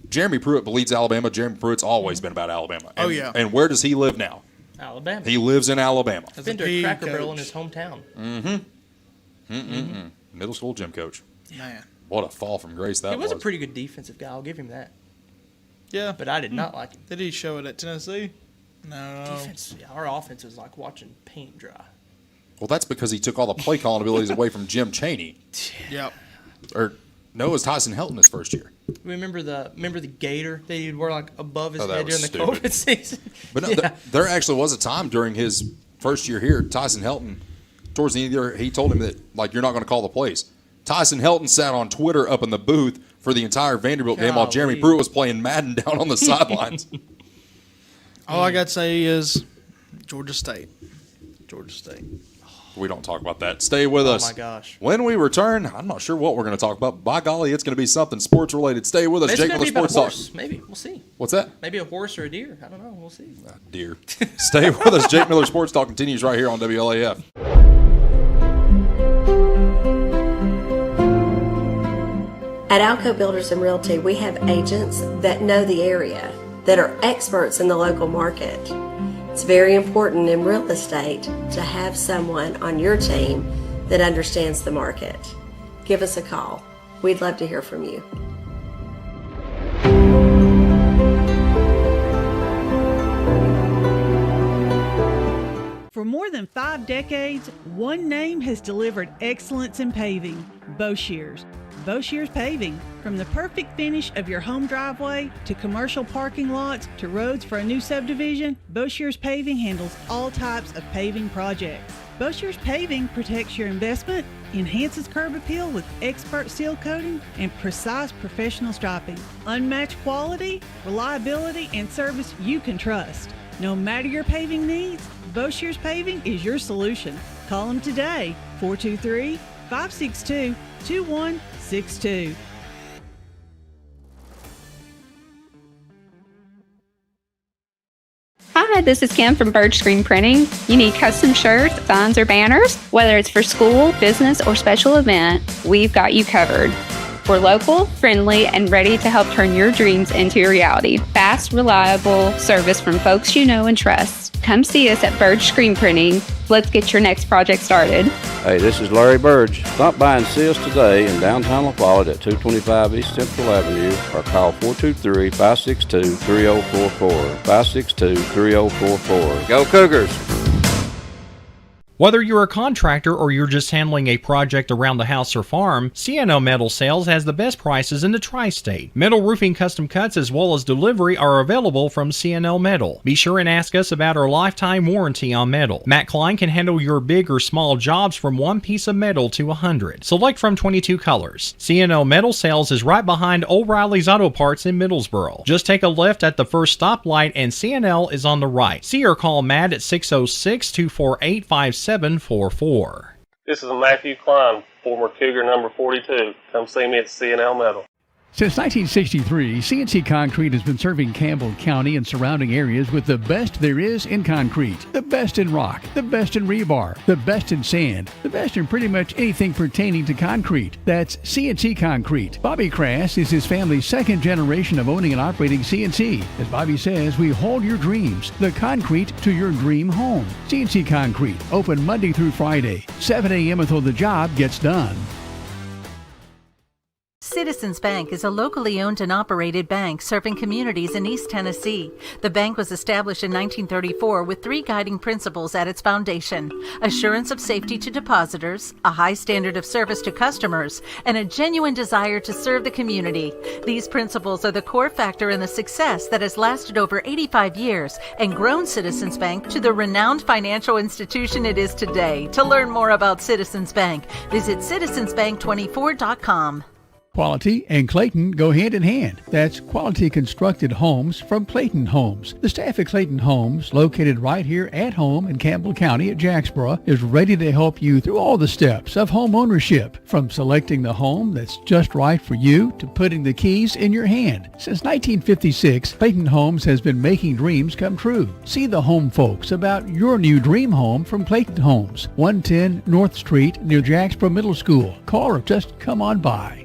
Jeremy Pruitt bleeds Alabama. Jeremy Pruitt's always been about Alabama. And, Oh, yeah. And where does he live now? Alabama. He lives in Alabama. I've been to a Cracker Barrel in his hometown. Middle school gym coach. Man. What a fall from grace that He was a pretty good defensive guy. I'll give him that. Yeah. But I did not like him. Did he show it at Tennessee? No. Defense, our offense was like watching paint dry. Well, that's because he took all the play calling abilities away from Jim Chaney. Yep. Or no, it was Tyson Helton his first year. Remember the gator that he'd wear like above his Oh, that head was during the stupid. COVID season? But no, Yeah. there actually was a time during his first year here, Tyson Helton, towards the end of the year, he told him that, like, you're not going to call the plays. Tyson Helton sat on Twitter up in the booth for the entire Vanderbilt game while Jeremy Golly. Pruitt was playing Madden down on the sidelines. All I got to say is Georgia State. Georgia State. We don't talk about that. Stay with us. Oh, my gosh. When we return, I'm not sure what we're going to talk about. By golly, it's going to be something sports-related. Stay with us. It's Jake gonna Miller be about Sports a Talk. horse. Maybe. We'll see. What's that? Maybe a horse or a deer. I don't know. We'll see. Dear. Stay with us. Jake Miller Sports Talk continues right here on WLAF. At Alco Builders and Realty, we have agents that know the area, that are experts in the local market. It's very important in real estate to have someone on your team that understands the market. Give us a call. We'd love to hear from you. For more than 5 decades, one name has delivered excellence in paving: Boshears. Boshears Paving. From the perfect finish of your home driveway to commercial parking lots to roads for a new subdivision, Boshears Paving handles all types of paving projects. Boshears Paving protects your investment, enhances curb appeal with expert seal coating and precise professional striping. Unmatched quality, reliability, and service you can trust. No matter your paving needs, Boshears Paving is your solution. Call them today, 423-562-2162. Hi, this is Kim from Bird Screen Printing. You need custom shirts, signs, or banners? Whether it's for school, business, or special event, we've got you covered. We're local, friendly, and ready to help turn your dreams into a reality. Fast, reliable service from folks you know and trust. Come see us at Bird Screen Printing. Let's get your next project started. Hey, this is Larry Burge. Stop by and see us today in downtown La Follette at 225 East Central Avenue or call 423-562-3044. 562-3044. Go Cougars! Whether you're a contractor or you're just handling a project around the house or farm, CNO Metal Sales has the best prices in the tri-state. Metal roofing custom cuts as well as delivery are available from CNO Metal. Be sure and ask us about our lifetime warranty on metal. Matt Klein can handle your big or small jobs from 1 piece of metal to 100. Select from 22 colors. CNO Metal Sales is right behind O'Reilly's Auto Parts in Middlesboro. Just take a left at the first stoplight and CNL is on the right. See or call Matt at 606-248-5744. This is Matthew Klein, former Cougar number 42. Come see me at CNL Metal. Since 1963, CNC Concrete has been serving Campbell County and surrounding areas with the best there is in concrete. The best in rock, the best in rebar, the best in sand, the best in pretty much anything pertaining to concrete. That's CNC Concrete. Bobby Crass is his family's second generation of owning and operating CNC. As Bobby says, we hold your dreams, the concrete to your dream home. CNC Concrete, open Monday through Friday, 7 a.m. until the job gets done. Citizens Bank is a locally owned and operated bank serving communities in East Tennessee. The bank was established in 1934 with 3 guiding principles at its foundation: assurance of safety to depositors, a high standard of service to customers, and a genuine desire to serve the community. These principles are the core factor in the success that has lasted over 85 years and grown Citizens Bank to the renowned financial institution it is today. To learn more about Citizens Bank, visit citizensbank24.com. Quality and Clayton go hand in hand. That's quality constructed homes from Clayton Homes. The staff at Clayton Homes, located right here at home in Campbell County at Jacksboro, is ready to help you through all the steps of home ownership, from selecting the home that's just right for you to putting the keys in your hand. Since 1956, Clayton Homes has been making dreams come true. See the home folks about your new dream home from Clayton Homes, 110 North Street near Jacksboro Middle School. Call or just come on by.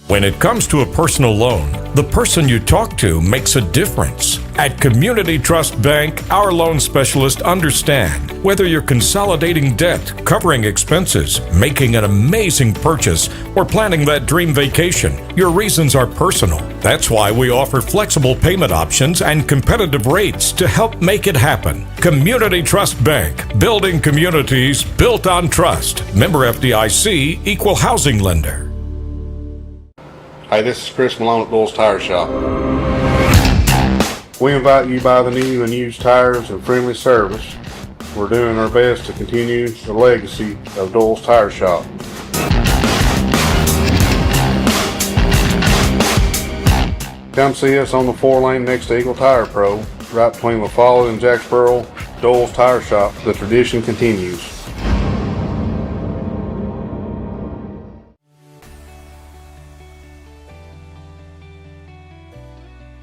When it comes to a personal loan, the person you talk to makes a difference. At Community Trust Bank, our loan specialists understand whether you're consolidating debt, covering expenses, making an amazing purchase, or planning that dream vacation. Your reasons are personal. That's why we offer flexible payment options and competitive rates to help make it happen. Community Trust Bank, building communities built on trust. Member FDIC, equal housing lender. Hey, this is Chris Malone at Doyle's Tire Shop. We invite you to buy the new and used tires and friendly service. We're doing our best to continue the legacy of Doyle's Tire Shop. Come see us on the 4-lane next to Eagle Tire Pro, right between La Follette and Jacksboro. Doyle's Tire Shop. The tradition continues.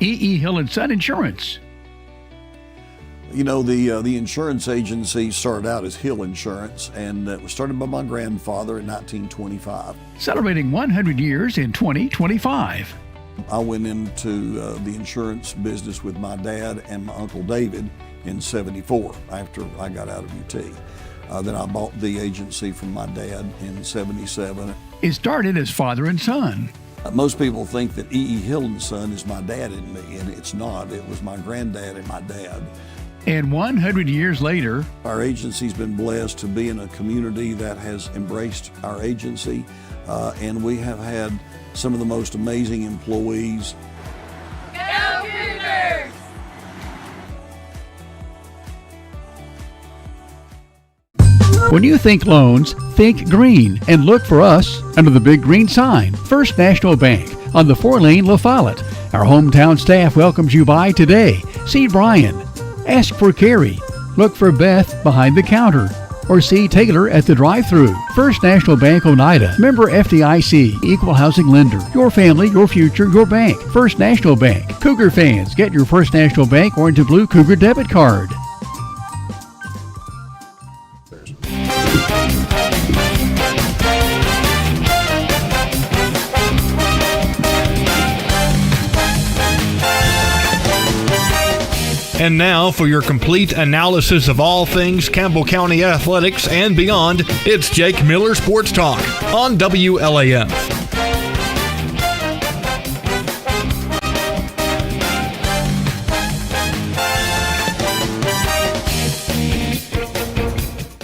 E.E. Hill & Son Insurance. You know, the insurance agency started out as Hill Insurance, and it was started by my grandfather in 1925. Celebrating 100 years in 2025. I went into the insurance business with my dad and my Uncle David in '74 after I got out of UT. Then I bought the agency from my dad in '77. It started as father and son. Most people think that E.E. Hill & Son is my dad and me, and it's not. It was my granddad and my dad. And 100 years later, our agency's been blessed to be in a community that has embraced our agency, and we have had some of the most amazing employees. Go Cougars! When you think loans, think green and look for us under the big green sign, First National Bank on the 4-lane La Follette. Our hometown staff welcomes you by today. See Brian. Ask for Carrie. Look for Beth behind the counter. Or see Taylor at the drive-thru. First National Bank Oneida. Member FDIC. Equal housing lender. Your family, your future, your bank. First National Bank. Cougar fans, get your First National Bank orange and blue Cougar debit card. And now, for your complete analysis of all things Campbell County athletics and beyond, it's Jake Miller Sports Talk on WLAF.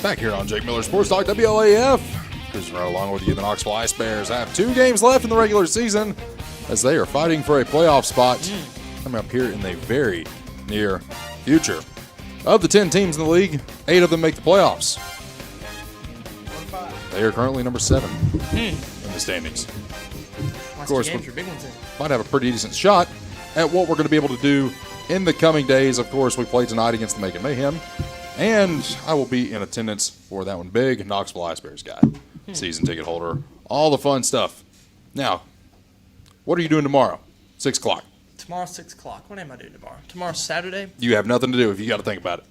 Back here on Jake Miller Sports Talk, WLAF. Cruising right along with you. The Knoxville Ice Bears have 2 games left in the regular season as they are fighting for a playoff spot coming up here in the very near future. Of the 10 teams in the league, 8 of them make the playoffs. They are currently number 7 in the standings. Of course, we might have a pretty decent shot at what we're going to be able to do in the coming days. Of course, we play tonight against the Macon Mayhem, and I will be in attendance for that one. Big Knoxville Ice Bears guy, season ticket holder, all the fun stuff. Now, What are you doing tomorrow? 6 o'clock. Tomorrow's 6 o'clock. What am I doing tomorrow? Tomorrow's Saturday? You have nothing to do if you got to think about it.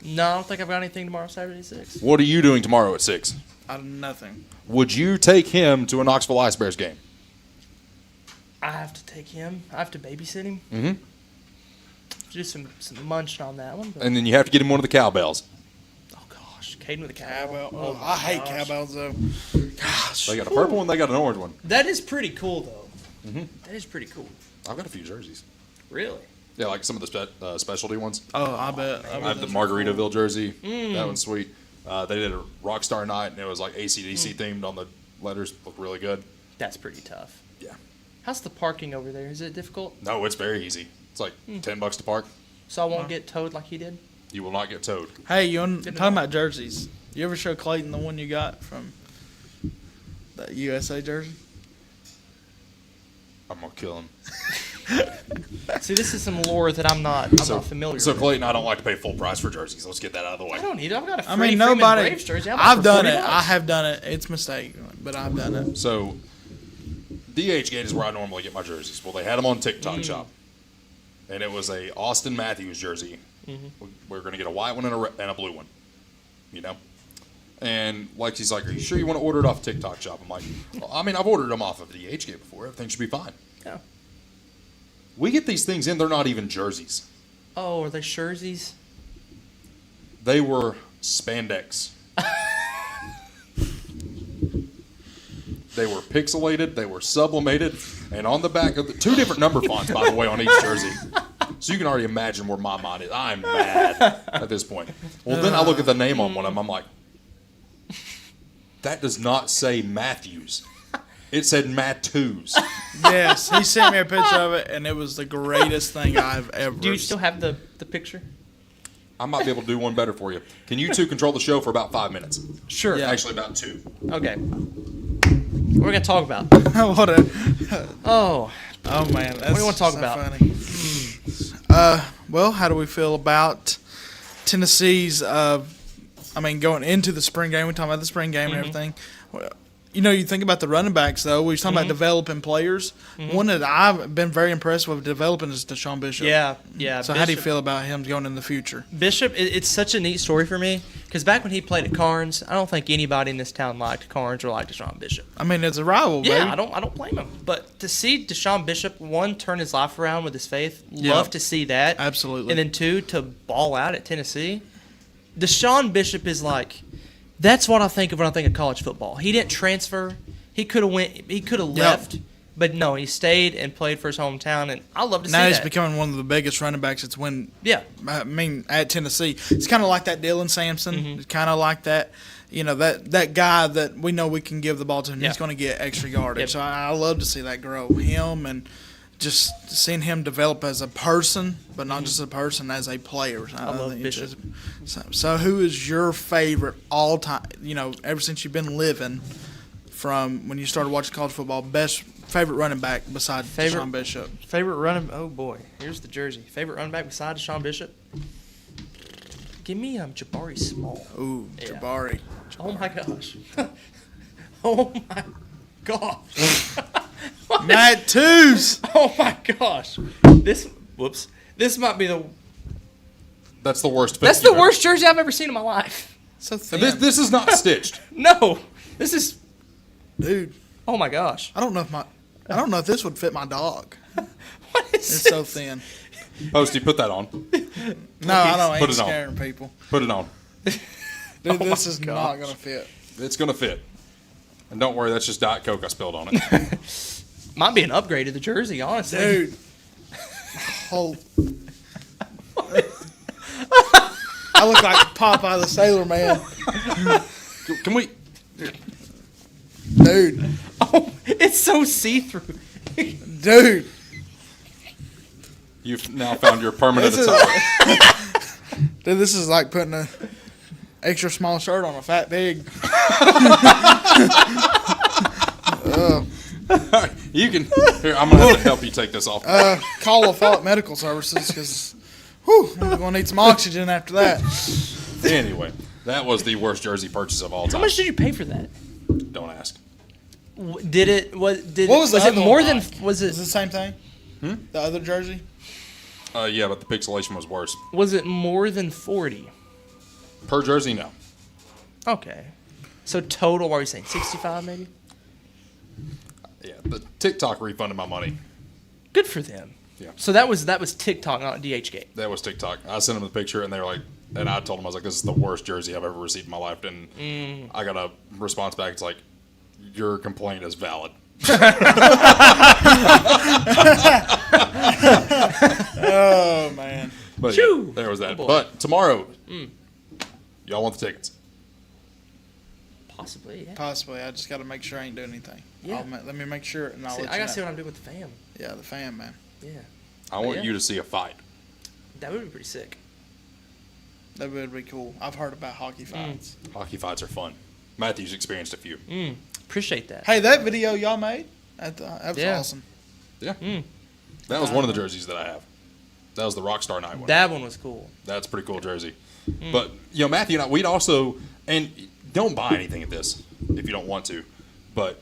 No, I don't think I've got anything tomorrow, Saturday 6. What are you doing tomorrow at 6? Nothing. Would you take him to a Knoxville Ice Bears game? I have to take him. I have to babysit him. Mm-hmm. Do some munching on that one. And then you have to get him one of the cowbells. Gosh, Caden with a cowbell. Oh, I hate cowbells, though. Gosh. They got a purple one. They got an orange one. That is pretty cool, though. Mm-hmm. That is pretty cool. I've got a few jerseys. Really? Yeah, like some of the specialty ones. Oh, I bet. I have the Margaritaville jersey. Mm. That one's sweet. They did a Rockstar night, and it was like ACDC themed on the letters. Looked really good. That's pretty tough. Yeah. How's the parking over there? Is it difficult? No, it's very easy. It's like $10 to park. So I won't get towed like he did? You will not get towed. Hey, talking about jerseys. You ever show Clayton the one you got from that USA jersey? I'm going to kill him. See, this is some lore that I'm not familiar with. So, Clayton, I don't like to pay full price for jerseys. Let's get that out of the way. I don't need it. I've got a I Freddie mean, Freeman nobody. Braves jersey. I've done it. I have done it. It's a mistake, but I've done it. So, DH Gate is where I normally get my jerseys. Well, they had them on TikTok Shop. And it was a Austin Matthews jersey. Mm-hmm. We're going to get a white one and a blue one. You know? And Lexi's like, are you sure you want to order it off TikTok Shop? I'm like, well, I mean, I've ordered them off of DH Gate before. Everything should be fine. Yeah. We get these things in. They're not even jerseys. Oh, are they jerseys? They were spandex. They were pixelated. They were sublimated. And on the back of the 2 different number fonts, by the way, on each jersey. So you can already imagine where my mind is. I'm mad at this point. Well, then I look at the name on one of them. I'm like, that does not say Matthews. It said Matthews. Yes, he sent me a picture of it, and it was the greatest thing I've ever. Do you still have the picture? I might be able to do one better for you. Can you two control the show for about 5 minutes? Sure. Yeah. Actually, about 2. Okay. What are we going to talk about? What a. Oh man. That's what do you want to talk about? Funny. Well, how do we feel about Tennessee's? Going into the spring game. We talking about the spring game and everything. You know, you think about the running backs, though. We was talking about developing players. One that I've been very impressed with developing is Deshaun Bishop. Yeah. So how do you feel about him going in the future? Bishop, it's such a neat story for me because back when he played at Carnes, I don't think anybody in this town liked Carnes or liked Deshaun Bishop. I mean, it's a rival, baby. Yeah, I don't blame him. But to see Deshaun Bishop, 1, turn his life around with his faith, love to see that. Absolutely. And then 2, to ball out at Tennessee. Deshaun Bishop is like, that's what I think of when I think of college football. He didn't transfer. He could have left, but no, he stayed and played for his hometown, and I love to see that. Now he's becoming one of the biggest running backs that's at Tennessee. It's kind of like that Dylan Sampson. It's kind of like that, that guy that we know we can give the ball to, and he's going to get extra yardage. Yep. So I love to see that grow. Him and just seeing him develop as a person, but not just a person, as a player. I love Bishop. So who is your favorite all time? Ever since you've been living, from when you started watching college football, favorite running back besides Deshaun Bishop? Oh boy, here's the jersey. Favorite running back besides Deshaun Bishop? Give me Jabari Small. Ooh, Jabari. Oh my gosh. Oh my gosh. Matt Twos. Oh my gosh. This might be That's the worst. That's the worst jersey I've ever seen in my life. So thin. This is not stitched. No, this is. Dude. Oh my gosh. I don't know if this would fit my dog. What is It's this? so thin. Posty, put that on. No, I don't. I Put ain't it on. scaring people. Put it on. Dude, this is not gonna fit. It's gonna fit. And don't worry, that's just Diet Coke I spilled on it. Might be an upgrade to the jersey, honestly. Dude. I look like Popeye the Sailor Man. Can we? Dude. Oh, it's so see-through. Dude. You've now found your permanent attire. Dude, this is like putting an extra small shirt on a fat pig. You can. Here, I'm gonna have to help you take this off. Call LaFollette Medical Services because, we're gonna need some oxygen after that. Anyway, that was the worst jersey purchase of all time. How much did you pay for that? Don't ask. Did it? What was the it other more one than? like? Was it the same thing? The other jersey? Yeah, but the pixelation was worse. Was it more than 40? Per jersey, no. Okay. So total, what are you saying? 65 maybe? Yeah, the TikTok refunded my money. Good for them. Yeah. So that was TikTok, not DHgate. That was TikTok. I sent them the picture, and they were like, and I told them, I was like, this is the worst jersey I've ever received in my life. And I got a response back. It's like, your complaint is valid. Oh, man. But yeah, there was that. But tomorrow, y'all want the tickets? Possibly, yeah. Possibly. I just got to make sure I ain't doing anything. Yeah. Let me make sure, and I'll let you I got to know. see what I'm doing with the fam. Yeah, the fam, man. Yeah. I want you to see a fight. That would be pretty sick. That would be cool. I've heard about hockey fights. Hockey fights are fun. Matthew's experienced a few. Appreciate that. Hey, that video y'all made, that was Yeah. awesome. Yeah. That was one of the jerseys that I have. That was the Rockstar Night one. That one was cool. That's a pretty cool jersey. But, Matthew and I, we'd also, and don't buy anything at this if you don't want to, but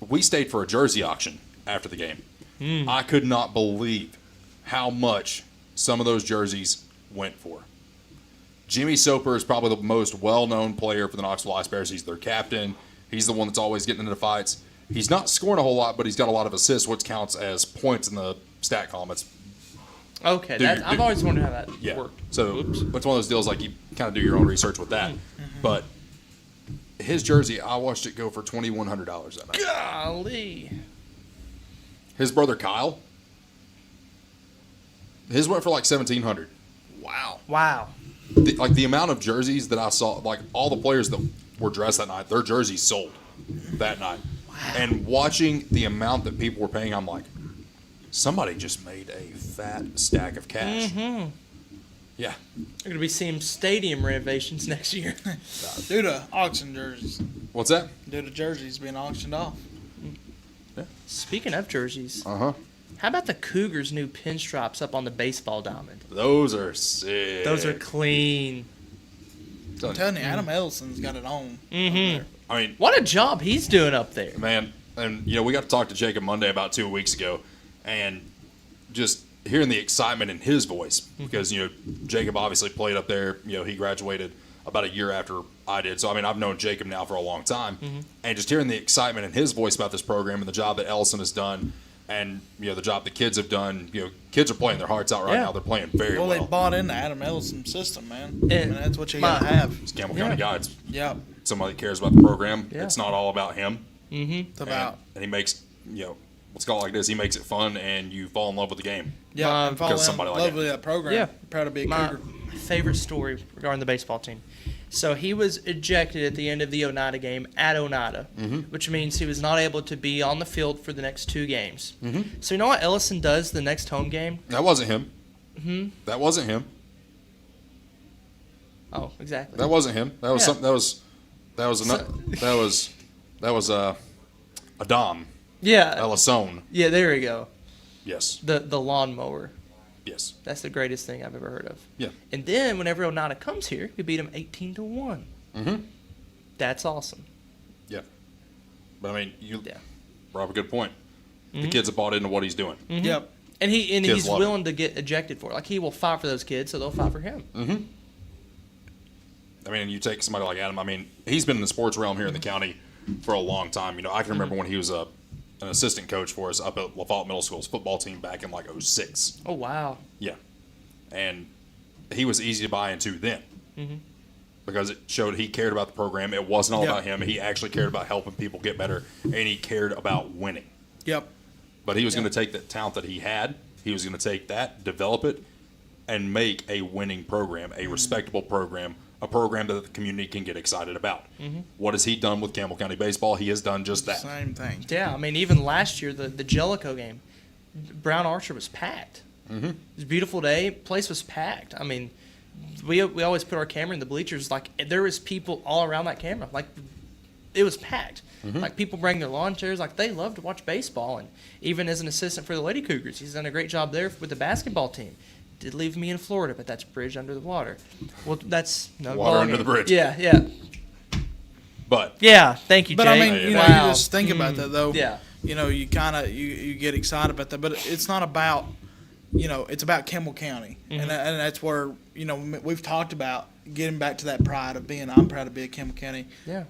we stayed for a jersey auction after the game. I could not believe how much some of those jerseys went for. Jimmy Soper is probably the most well-known player for the Knoxville Ice Bears. He's their captain. He's the one that's always getting into fights. He's not scoring a whole lot, but he's got a lot of assists, which counts as points in the stat column. Okay, I've always wondered how that worked. So it's one of those deals like you kind of do your own research with that. But his jersey, I watched it go for $2,100 that night. Golly. His brother Kyle, his went for like $1,700. Wow. The amount of jerseys that I saw, like all the players that were dressed that night, their jerseys sold that night. Wow. And watching the amount that people were paying, I'm like, somebody just made a fat stack of cash. Yeah. We're going to be seeing stadium renovations next year. Due to auction jerseys. What's that? Due to jerseys being auctioned off. Yeah. Speaking of jerseys, how about the Cougars' new pinstripes up on the baseball diamond? Those are sick. Those are clean. I'm telling you, Adam Ellison's got it on. I mean, what a job he's doing up there, man. And we got to talk to Jacob Monday about 2 weeks ago, and just hearing the excitement in his voice because Jacob obviously played up there. He graduated about a year after I did, so I mean I've known Jacob now for a long time, and just hearing the excitement in his voice about this program and the job that Ellison has done, and the job the kids have done. Kids are playing their hearts out right now. They're playing very well. Well, they bought into Adam Ellison's system, man. And that's what you gotta have. It's Campbell County guys. Yeah. Somebody that cares about the program. Yeah. It's not all about him. It's about. And he makes let's call it like this. He makes it fun, and you fall in love with the game. Yeah, and fall in somebody like love with that program. Yeah. Proud to be a Cougar. My favorite story regarding the baseball team. So he was ejected at the end of the Oneida game at Oneida, which means he was not able to be on the field for the next 2 games. So you know what Ellison does the next home game? That wasn't him. That wasn't him. Oh, exactly. That wasn't him. That was something. That was Adam. Yeah. Ellison. Yeah, there we go. Yes. The lawnmower. Yes. That's the greatest thing I've ever heard of. Yeah. And then whenever Oneida comes here, we beat him 18-1. That's awesome. Yeah. But I mean, you brought up a good point. The kids have bought into what he's doing. Yep. And he's willing to get ejected for it. Like he will fight for those kids, so they'll fight for him. I mean, you take somebody like Adam. I mean, he's been in the sports realm here in the county for a long time. I can remember when he was an assistant coach for us up at La Follette Middle School's football team back in like 06. Oh, wow. Yeah. And he was easy to buy into then because it showed he cared about the program. It wasn't all about him. He actually cared about helping people get better, and he cared about winning. Yep. But he was going to take that talent that he had. He was going to take that, develop it, and make a winning program, a respectable program, a program that the community can get excited about. What has he done with Campbell County baseball? He has done just that. Same thing. Yeah, I mean, even last year, the Jellicoe game, Brown Archer was packed. It was a beautiful day. Place was packed. I mean, we always put our camera in the bleachers. Like, there was people all around that camera. Like, it was packed. Like, people bring their lawn chairs. Like, they love to watch baseball. And even as an assistant for the Lady Cougars, he's done a great job there with the basketball team. Did leave me in Florida, but that's bridge under the water. Well, that's no water under the bridge. Yeah. But yeah, thank you, Jake. But I mean, you know, Wow. you just think about that though. Yeah. You know, you kind of you get excited about that, but it's not about, you know, it's about Campbell County, and that's where, you know, we've talked about getting back to that pride of being. I'm proud to be a Campbell County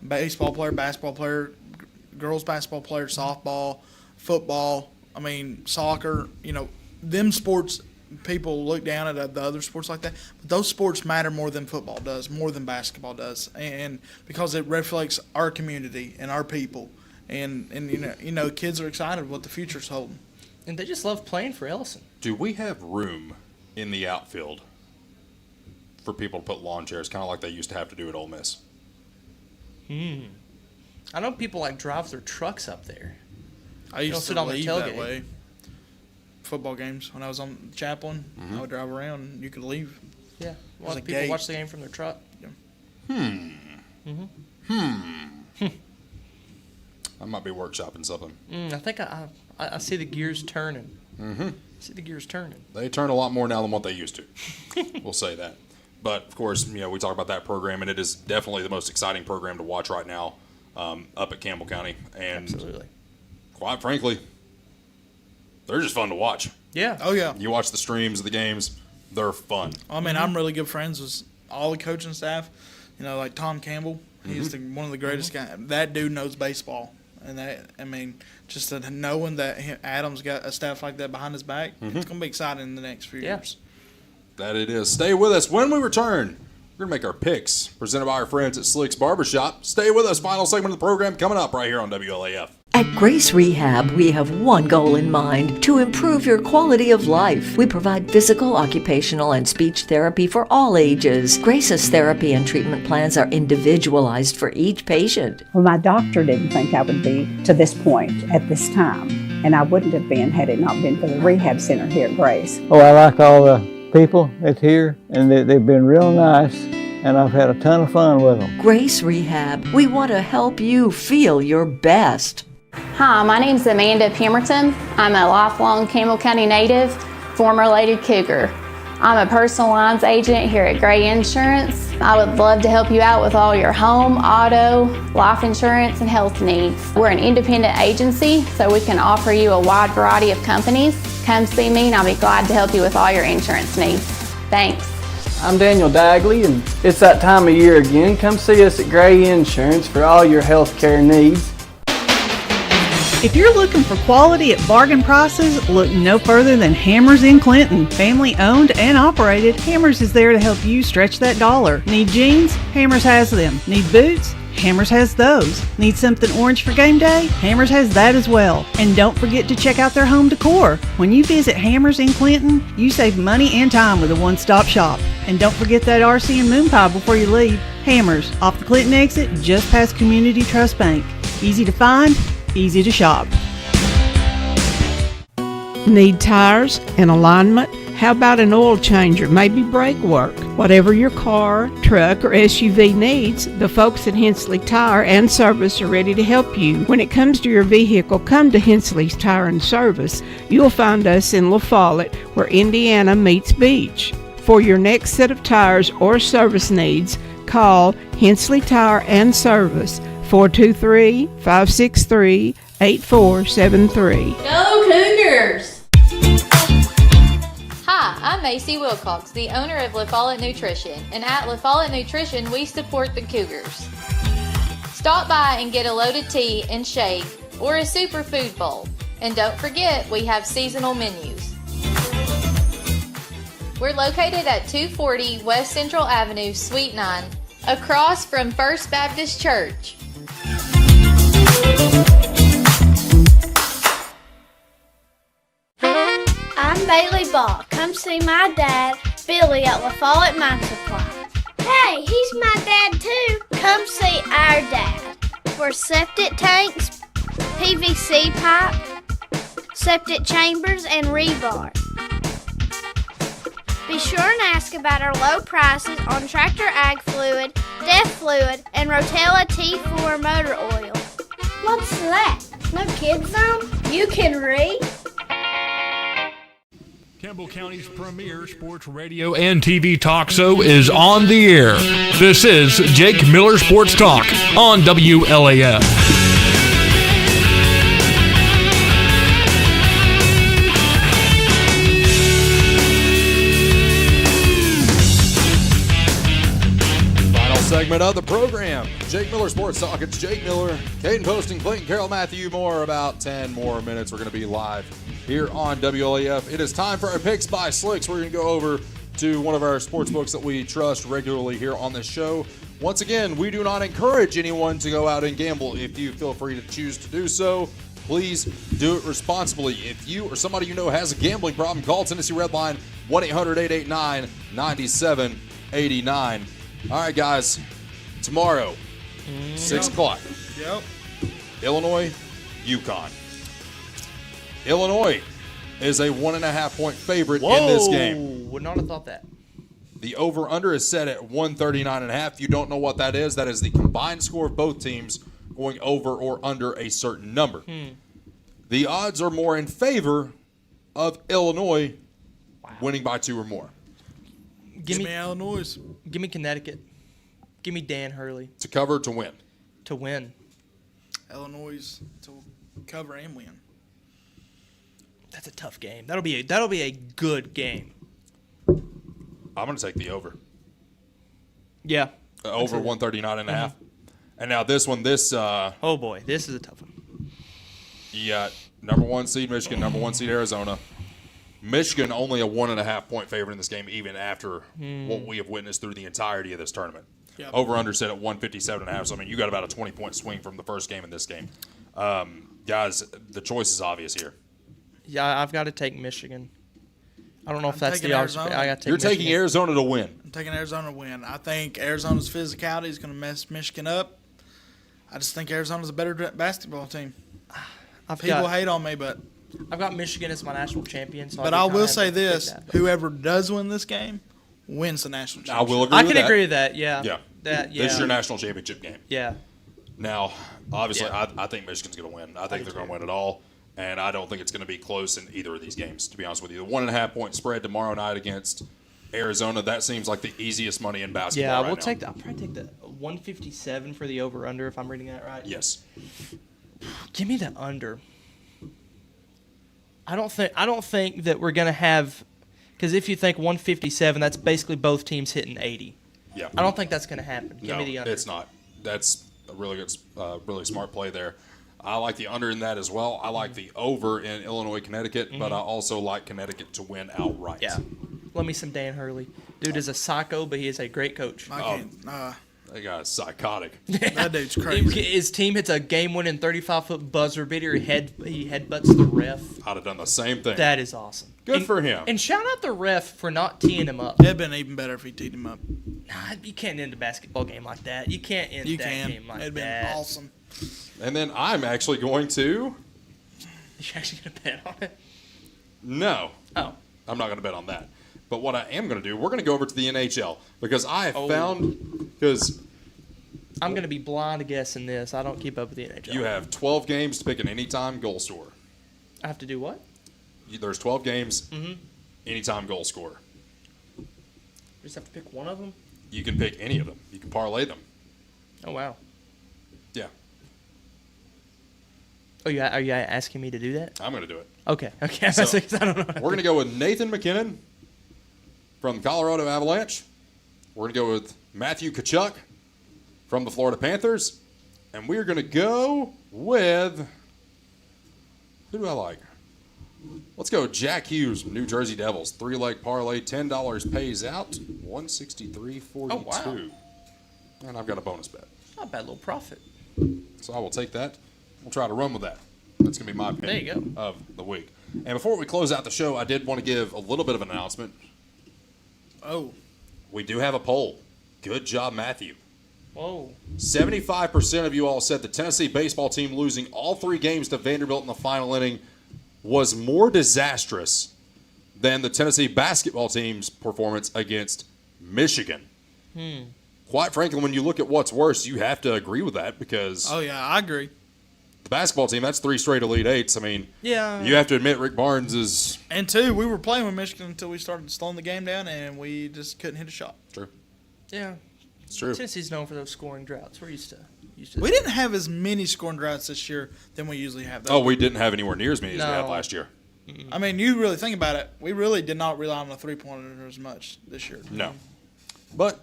baseball player, basketball player, girls basketball player, softball, football. I mean, soccer. You know, them sports. People look down at the other sports like that, but those sports matter more than football does, more than basketball does, and because it reflects our community and our people, and you know, kids are excited what the future's holding, and they just love playing for Ellison. Do we have room in the outfield for people to put lawn chairs, kind of like they used to have to do at Ole Miss? I know people like drive their trucks up there. I used to sit on the leave tailgate. that way. Football games when I was on Chaplain, I would drive around and you could leave. Yeah, There's a people gate. watch the game from their truck. I might be workshopping something. I think I see the gears turning. I see the gears turning. They turn a lot more now than what they used to. We'll say that. But, of course, you know, we talk about that program, and it is definitely the most exciting program to watch right now up at Campbell County. And absolutely. Quite frankly, they're just fun to watch. Yeah. Oh, yeah. You watch the streams of the games, they're fun. I mean, I'm really good friends with all the coaching staff. You know, like Tom Campbell. He's one of the greatest guys. That dude knows baseball. And that, I mean, just knowing that Adam's got a staff like that behind his back, it's going to be exciting in the next few years. That it is. Stay with us. When we return, we're going to make our picks, presented by our friends at Slick's Barbershop. Stay with us. Final segment of the program coming up right here on WLAF. At Grace Rehab, we have one goal in mind: to improve your quality of life. We provide physical, occupational, and speech therapy for all ages. Grace's therapy and treatment plans are individualized for each patient. Well, my doctor didn't think I would be to this point at this time, and I wouldn't have been had it not been for the rehab center here at Grace. Oh, I like all the people that's here, and they've been real nice, and I've had a ton of fun with them. Grace Rehab, we want to help you feel your best. Hi, my name's Amanda Pemberton. I'm a lifelong Campbell County native, former Lady Cougar. I'm a personal lines agent here at Gray Insurance. I would love to help you out with all your home, auto, life insurance, and health needs. We're an independent agency, so we can offer you a wide variety of companies. Come see me and I'll be glad to help you with all your insurance needs. Thanks. I'm Daniel Dagley, and it's that time of year again. Come see us at Gray Insurance for all your health care needs. If you're looking for quality at bargain prices, look no further than Hammers in Clinton. Family owned and operated, Hammers is there to help you stretch that dollar. Need jeans? Hammers has them. Need boots? Hammers has those. Need something orange for game day? Hammers has that as well. And don't forget to check out their home decor. When you visit Hammers in Clinton, you save money and time with a one-stop shop. And don't forget that RC and moon pie before you leave. Hammers, off the Clinton exit, just past Community Trust Bank. Easy to find, easy to shop. Need tires and alignment? How about an oil changer, maybe brake work? Whatever your car, truck, or SUV needs, the folks at Hensley Tire and Service are ready to help you. When it comes to your vehicle, come to Hensley's Tire and Service. You'll find us in La Follette, where Indiana meets Beach. For your next set of tires or service needs, call Hensley Tire and Service, 423-563-8473. Go Cougars! Hi, I'm Macy Wilcox, the owner of La Follette Nutrition, and at La Follette Nutrition, we support the Cougars. Stop by and get a loaded tea and shake or a superfood bowl. And don't forget, we have seasonal menus. We're located at 240 West Central Avenue, Suite 9, across from First Baptist Church. I'm Bailey Ball. Come see my dad, Billy, at La Follette Mine Supply. Hey, he's my dad too. Come see our dad. For septic tanks, PVC pipe, septic chambers, and rebar. Be sure and ask about our low prices on Tractor Ag Fluid, Def Fluid, and Rotella T4 motor oil. What's that? No kids zone? You can read? Campbell County's premier sports radio and TV talk show is on the air. This is Jake Miller Sports Talk on WLAF. Segment of the program, Jake Miller Sports Talk. It's Jake Miller, Caden Poston, Clayton Carroll, Matthew Moore. About 10 more minutes. We're going to be live here on WLAF. It is time for our picks by Slicks. We're going to go over to one of our sports books that we trust regularly here on this show. Once again, we do not encourage anyone to go out and gamble. If you feel free to choose to do so, please do it responsibly. If you or somebody you know has a gambling problem, call Tennessee Redline 1-800-889-9789. All right, guys. Tomorrow, 6 o'clock. Yep. Illinois, UConn. Illinois is a 1.5-point favorite in this game. Would not have thought that. The over-under is set at 139.5. If you don't know what that is the combined score of both teams going over or under a certain number. The odds are more in favor of Illinois winning by 2 or more. Give me Illinois. Give me Connecticut. Give me Dan Hurley. To cover, to win. To win. Illinois to cover and win. That's a tough game. That'll be a good game. I'm going to take the over. Yeah. Over 139.5. And now this one, oh boy, this is a tough one. You got number 1 seed Michigan, number 1 seed Arizona. Michigan only a 1.5-point favorite in this game, even after what we have witnessed through the entirety of this tournament. Yep. Over-under set at 157.5. So, I mean, you got about a 20-point swing from the first game in this game. Guys, the choice is obvious here. Yeah, I've got to take Michigan. I don't know if that's the option. I got to take You're taking Michigan. Arizona to win. I'm taking Arizona to win. I think Arizona's physicality is going to mess Michigan up. I just think Arizona's a better basketball team. People hate on me, but I've got Michigan as my national champion. So but I will say this: whoever does win this game wins the national championship. I will agree with that. I can agree with that. Yeah. Yeah. This is your national championship game. Yeah. Now, obviously, I think Michigan's going to win. I think they're going to win it all. And I don't think it's going to be close in either of these games, to be honest with you. The 1.5-point spread tomorrow night against Arizona, that seems like the easiest money in basketball Yeah, right I'll now. probably take the 157 for the over-under, if I'm reading that right. Yes. Give me the under. I don't think that we're going to have – because if you think 157, that's basically both teams hitting 80. Yeah. I don't think that's going to happen. Give me the under. It's not. That's a really good, really smart play there. I like the under in that as well. I like the over in Illinois, Connecticut, but I also like Connecticut to win outright. Yeah. Love me some Dan Hurley. Dude is a psycho, but he is a great coach. That guy's psychotic. That dude's crazy. His team hits a game-winning 35-foot buzzer beater. He headbutts the ref. I'd have done the same thing. That is awesome. Good for him. And shout out the ref for not teeing him up. It'd been even better if he teed him up. Nah, you can't end a basketball game like that. You can't end that game like It'd that. been awesome. And then I'm actually going to. You're actually going to bet on it? No. Oh. I'm not going to bet on that. But what I am going to do, we're going to go over to the NHL because I have found because I'm going to be blind guessing this. I don't keep up with the NHL. you have 12 games to pick an anytime goal scorer. I have to do what? There's 12 games, anytime goal scorer. You just have to pick one of them? You can pick any of them. You can parlay them. Oh, wow. Yeah. Oh, are you asking me to do that? I'm going to do it. Okay. So, I don't know. We're going to go with Nathan McKinnon from the Colorado Avalanche. We're going to go with Matthew Tkachuk from the Florida Panthers. And we're going to go with, who do I like? Let's go Jack Hughes from New Jersey Devils. 3-leg parlay, $10 pays out, $163.42. Oh, wow. And I've got a bonus bet. Not a bad little profit. So I will take that. We'll try to run with that. That's going to be my pick There you go. of the week. And before we close out the show, I did want to give a little bit of an announcement. Oh. We do have a poll. Good job, Matthew. Whoa. 75% of you all said the Tennessee baseball team losing all 3 games to Vanderbilt in the final inning was more disastrous than the Tennessee basketball team's performance against Michigan. Quite frankly, when you look at what's worse, you have to agree with that because Oh, yeah, I agree. the basketball team, that's 3 straight Elite Eights. I mean, Yeah. you have to admit Rick Barnes is And 2, we were playing with Michigan until we started slowing the game down, and we just couldn't hit a shot. true. Yeah. It's true. Tennessee's known for those scoring droughts. We're used to. We didn't have as many scoring droughts this year than we usually have. Though. Oh, we didn't have anywhere near as many as we had last year. I mean, you really think about it. We really did not rely on the three-pointer as much this year. No. But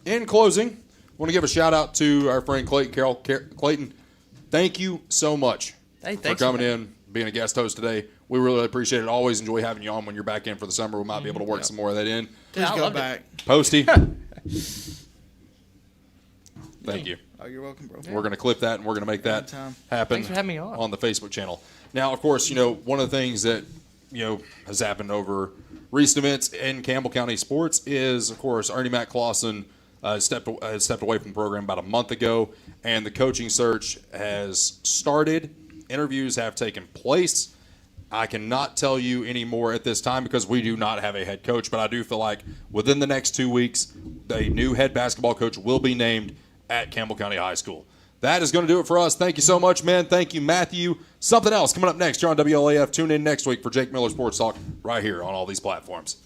in closing, I want to give a shout-out to our friend Clayton. Clayton, thank you so much for coming in, being a guest host today. We really appreciate it. Always enjoy having you on when you're back in for the summer. We might be able to work some more of that in. Please go back. Posty. Thank you. Oh, you're welcome, bro. We're going to clip that, and we're going to make that happen Thanks for having me on the Facebook channel. Now, of course, one of the things that, has happened over recent events in Campbell County sports is, of course, Ernie Mac Clausen stepped away from the program about a month ago, and the coaching search has started. Interviews have taken place. I cannot tell you any more at this time because we do not have a head coach, but I do feel like within the next 2 weeks, a new head basketball coach will be named at Campbell County High School. That is going to do it for us. Thank you so much, man. Thank you, Matthew. Something else coming up next here on WLAF. Tune in next week for Jake Miller Sports Talk right here on all these platforms.